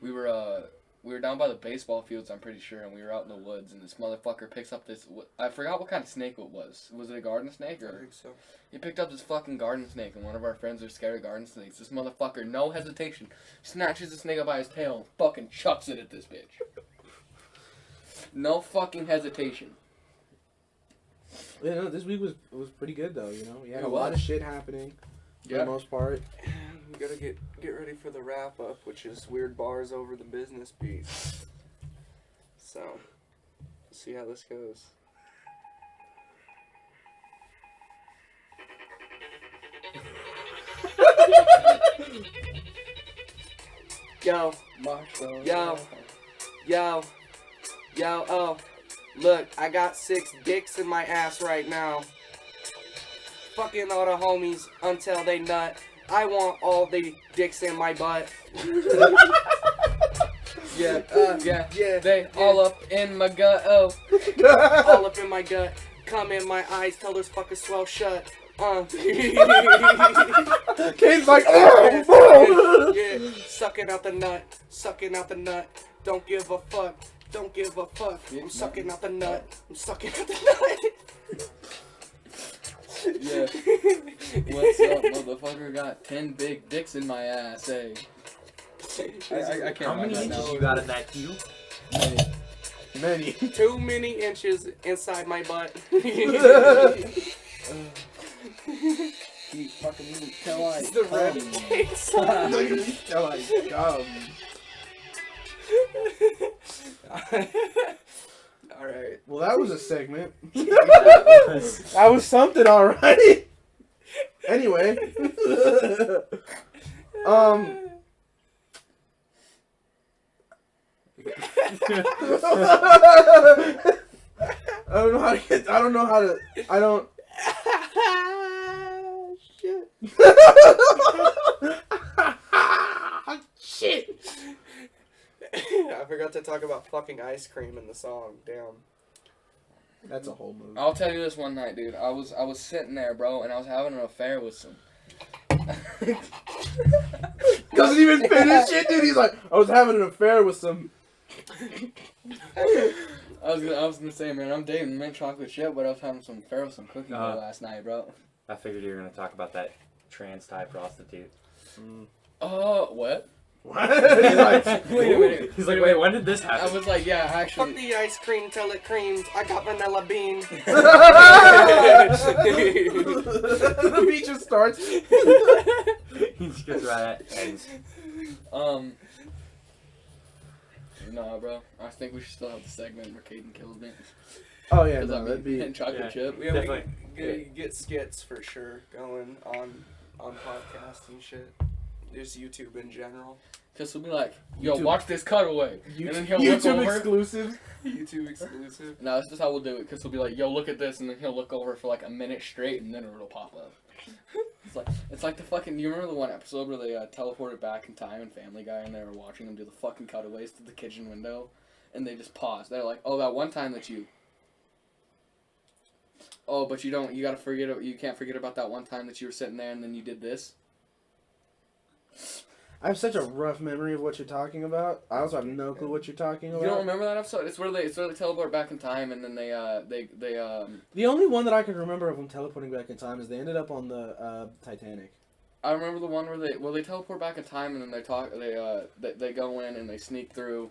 We were We were down by the baseball fields, I'm pretty sure, and we were out in the woods, and this motherfucker picks up this... I forgot what kind of snake it was. Was it a garden snake? I Or think so. he picked up this fucking garden snake, and one of our friends was scared of garden snakes. This motherfucker, no hesitation, snatches the snake up by his tail and fucking chucks it at this bitch. No fucking hesitation. Yeah, no, this week was pretty good though. You know, we had It a lot was. of shit happening for Yeah. the most part. We gotta get ready for the wrap up, which is weird bars over the business beat. So, we'll see how this goes. Yo, Yo. Oh, look, I got 6 dicks in my ass right now. Fucking all the homies until they nut. I want all the dicks in my butt. Yeah, Yeah, they all up in my gut, oh. all up in my gut. Come in my eyes, tell those fuckers swell shut. Kane's like, oh, Yeah, sucking out the nut, sucking out the nut. Don't give a fuck, don't give a fuck. I'm sucking out the nut, I'm sucking out the nut. Yeah. What's up, motherfucker? Got 10 big dicks in my ass, hey. I can't How many find that inches now. you got in that cube? many. Too many inches inside my butt. Keep fucking eating till I It's the red come. cakes. Till I come. Alright. Well, that was a segment. That was something, all right. Anyway, I don't know how to get. I don't know how to. I don't. Shit. Shit. I forgot to talk about fucking ice cream in the song. Damn. That's a whole movie. I'll tell you this one night, dude. I was sitting there, bro, and I was having an affair with some. Doesn't even finish it, dude. He's like, I was having an affair with some. I was gonna say, man, I'm dating mint chocolate shit, but I was having some affair with some cookie dough last night, bro. I figured you were gonna talk about that trans Thai prostitute. What? What? He's like, Wait a minute. He's like, wait, when did this I happen? was like, yeah, Fuck actually. the ice cream till it creams. I got vanilla bean. the beat just starts. He just gets right at ends. Nah, bro. I think we should still have the segment where Caden kills me. Oh yeah, Because no, I that'd mean, be. chocolate yeah. chip. Yeah, Definitely. we get skits for sure going on podcast and shit. Just YouTube in general. Because he'll be like, yo, YouTube. watch this cutaway. And then he'll look YouTube over. exclusive. YouTube exclusive. No, that's just how we'll do it. Because he'll be like, yo, look at this. And then he'll look over for like a minute straight and then it'll pop up. It's like the fucking. You remember the one episode where they teleported back in time in Family Guy and they were watching them do the fucking cutaways to the kitchen window? And they just paused. They're like, oh, that one time that you. Oh, but you don't. You gotta forget. You can't forget about that one time that you were sitting there and then you did this. I have such a rough memory of what you're talking about. I also have no clue what you're talking about. You don't remember that episode? It's where they teleport back in time and then they The only one that I can remember of them teleporting back in time is they ended up on the Titanic. I remember the one where they teleport back in time and then they go in and they sneak through,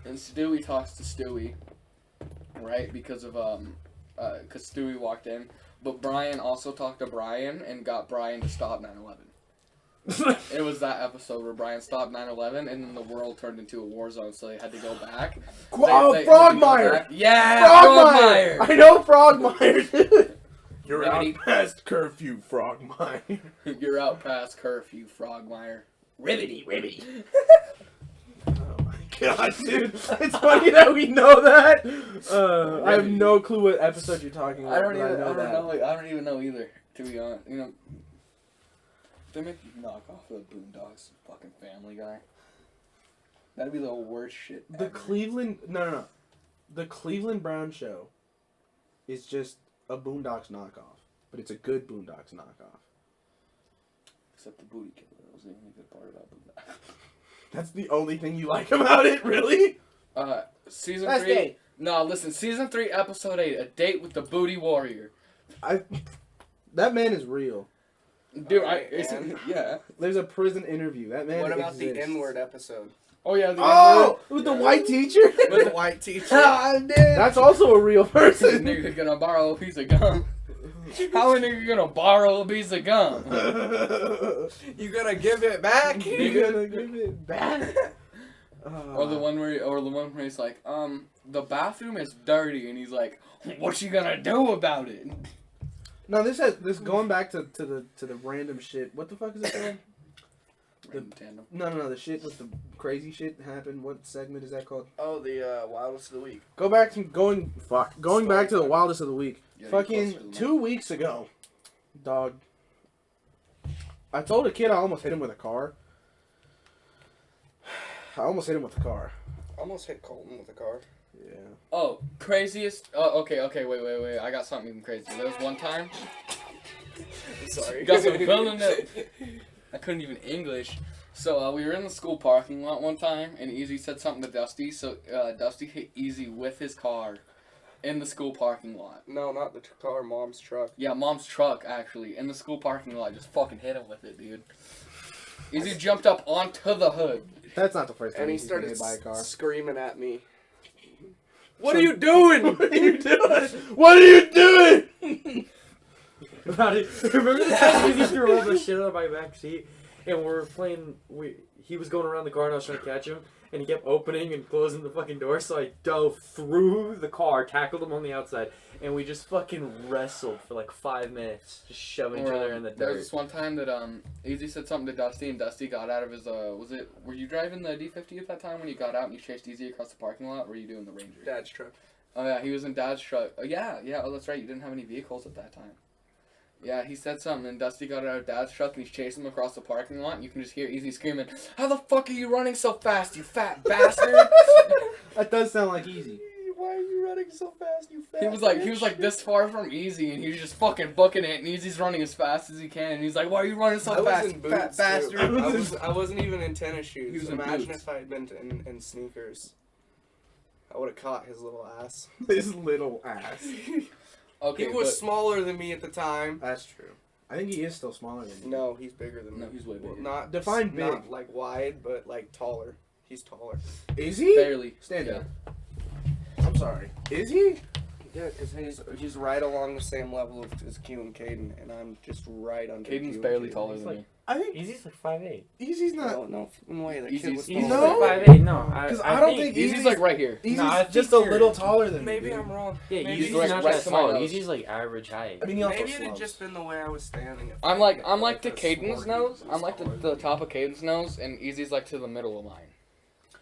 and Stewie talks to Stewie, right? Because Stewie walked in, but Brian also talked to Brian and got Brian to stop 9/11. It was that episode where Brian stopped 9/11 and then the world turned into a war zone, so they had to go back. Frogmire! Yeah, Frogmire! I know Frogmire, dude. You're Ribbity. out past curfew, Frogmire. You're out past curfew, Frogmire. Ribbity, ribbity. Oh my god, dude. It's funny that we know that. I have no clue what episode you're talking about. I don't even know either, to be honest. You know, they make you knock off the Boondocks fucking Family Guy. That'd be the worst shit The ever. Cleveland... No. The Cleveland Brown Show is just a Boondocks knockoff. But it's a good Boondocks knockoff. Except the booty killer. That was the only good part about Boondocks. That's the only thing you like about it, really? Season Last 3. date. No, listen. Season 3, episode 8. A date with the booty warrior. That man is real. Dude, and- yeah. There's a prison interview. That man What about exists. the N-word episode? Oh yeah. The Oh, with the white teacher. With the white teacher. That's also a real This person. nigga gonna borrow a piece of gum. How a nigga gonna borrow a piece of gum? You gonna give it back? You gonna give it back? Or the one where he's like, the bathroom is dirty, and he's like, what you gonna do about it? No, this going back to the random shit. What the fuck is it called? Tandem. No, the shit with the crazy shit that happened. What segment is that called? Oh, the wildest of the week. Going back to the wildest of the week. Yeah, you're closer to Fucking the mic. 2 weeks ago, dog. I told a kid I almost hit him with a car. Almost hit Colton with a car. Yeah. Oh, craziest. Oh, okay. Wait. I got something even crazy. There was one time. Sorry. Got some filling up. I couldn't even English. So we were in the school parking lot one time, and Easy said something to Dusty. So Dusty hit Easy with his car in the school parking lot. No, not the car. Mom's truck. Yeah, Mom's truck actually in the school parking lot. Just fucking hit him with it, dude. Easy jumped up onto the hood. That's not the first time And he he's been started hit by a car. screaming at me. What are you doing? What are you doing? What are you doing? Remember the time he threw all the shit out of my back seat, and we were playing. He was going around the car, and I was trying to catch him, and he kept opening and closing the fucking door. So I dove through the car, tackled him on the outside, and we just fucking wrestled for like 5 minutes, just shoving each other in the There was dirt. this one time that Easy said something to Dusty, and Dusty got out of his were you driving the D50 at that time when you got out and you chased Easy across the parking lot? Or were you doing the Ranger? Dad's truck. Oh yeah, he was in Dad's truck. Oh yeah. Oh, that's right. You didn't have any vehicles at that time. Yeah, he said something, and Dusty got out of Dad's truck, and he's chasing him across the parking lot, and you can just hear Easy screaming, "How the fuck are you running so fast, you fat bastard?" That does sound like Easy. Why are you running so fast, you fat He was like this far from Easy, and he was just fucking booking it, and Easy's running as fast as he can, and he's like, "Why are you running so I was fast, in you boots, fat too. bastard?" I wasn't even in tennis shoes. He was in Imagine boots. if I had been in sneakers. I would have caught his little ass. His little ass. Okay, He was but- smaller than me at the time. That's true. I think he is still smaller than you. No, he's bigger than me. No, he's way bigger. Not Define big. Not like wide, but like taller. He's taller. Is he? barely. Stand Yeah. up. I'm sorry. Is he? Yeah, because he's right along the same level as Q and Caden, and I'm just right under Q Caden's and barely Caden. taller He's than like- me. I think Easy's like 5'8". Easy's not. No way. That Easy's- kid was Easy's taller. No? like 5'8". No, Because I don't think Easy's like right here. Easy's No, I just think a you're- little taller than me. Maybe dude. I'm wrong. Yeah, Maybe Easy's he's like not right that to my small. nose. Easy's like average height. I mean, he also Maybe it had slumps. just been the way I was standing. I'm like to I Caden's swore he nose. was I'm like taller the than top of Caden's nose, and Easy's like to the middle of mine.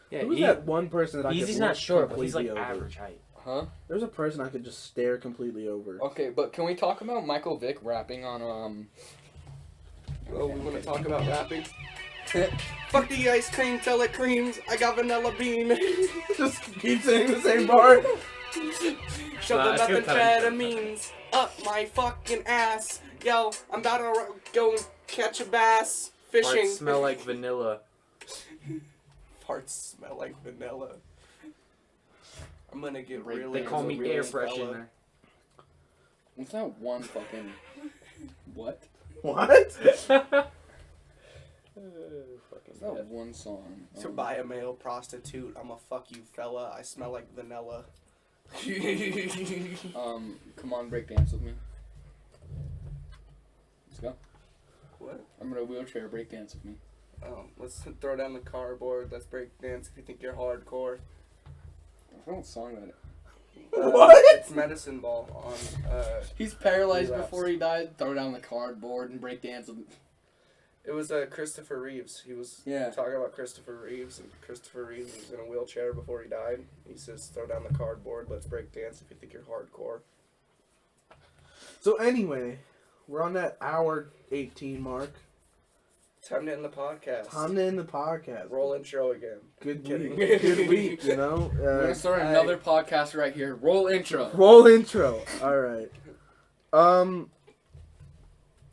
Yeah, Who's that one person that I Easy's could not look short, but he's like completely over? average height. Huh? There's a person I could just stare completely over. Okay, but can we talk about Michael Vick rapping on Oh, we want to talk about rapping? Fuck the ice cream till it creams. I got vanilla bean. Just keep saying the same part. Shove Nah, the I feel methamphetamines up my fucking ass. Yo, I'm about to go and catch a bass. Fishing. Farts smell like vanilla. Farts smell like vanilla. I'm gonna get They really. They call me really air fella. freshener. What's that one fucking what? What? What's that one song? To buy a male prostitute, I'm a fuck you fella. I smell like vanilla. Come on, break dance with me. Let's go. What? I'm gonna wheelchair break dance with me. Let's throw down the cardboard. Let's break dance if you think you're hardcore. I don't song that. What? It's Medicine Ball on. He's paralyzed Relapse. before he died. Throw down the cardboard and break dance with me. It was Christopher Reeves. He was talking about Christopher Reeves, and Christopher Reeves was in a wheelchair before he died. He says, "Throw down the cardboard. Let's break dance if you think you're hardcore." So anyway, we're on that hour 18 mark. Time to end the podcast. Time to end the podcast. Roll intro again. Good Kidding. week. Good week, you know? We're gonna start another podcast right here. Roll intro. Roll intro. All right.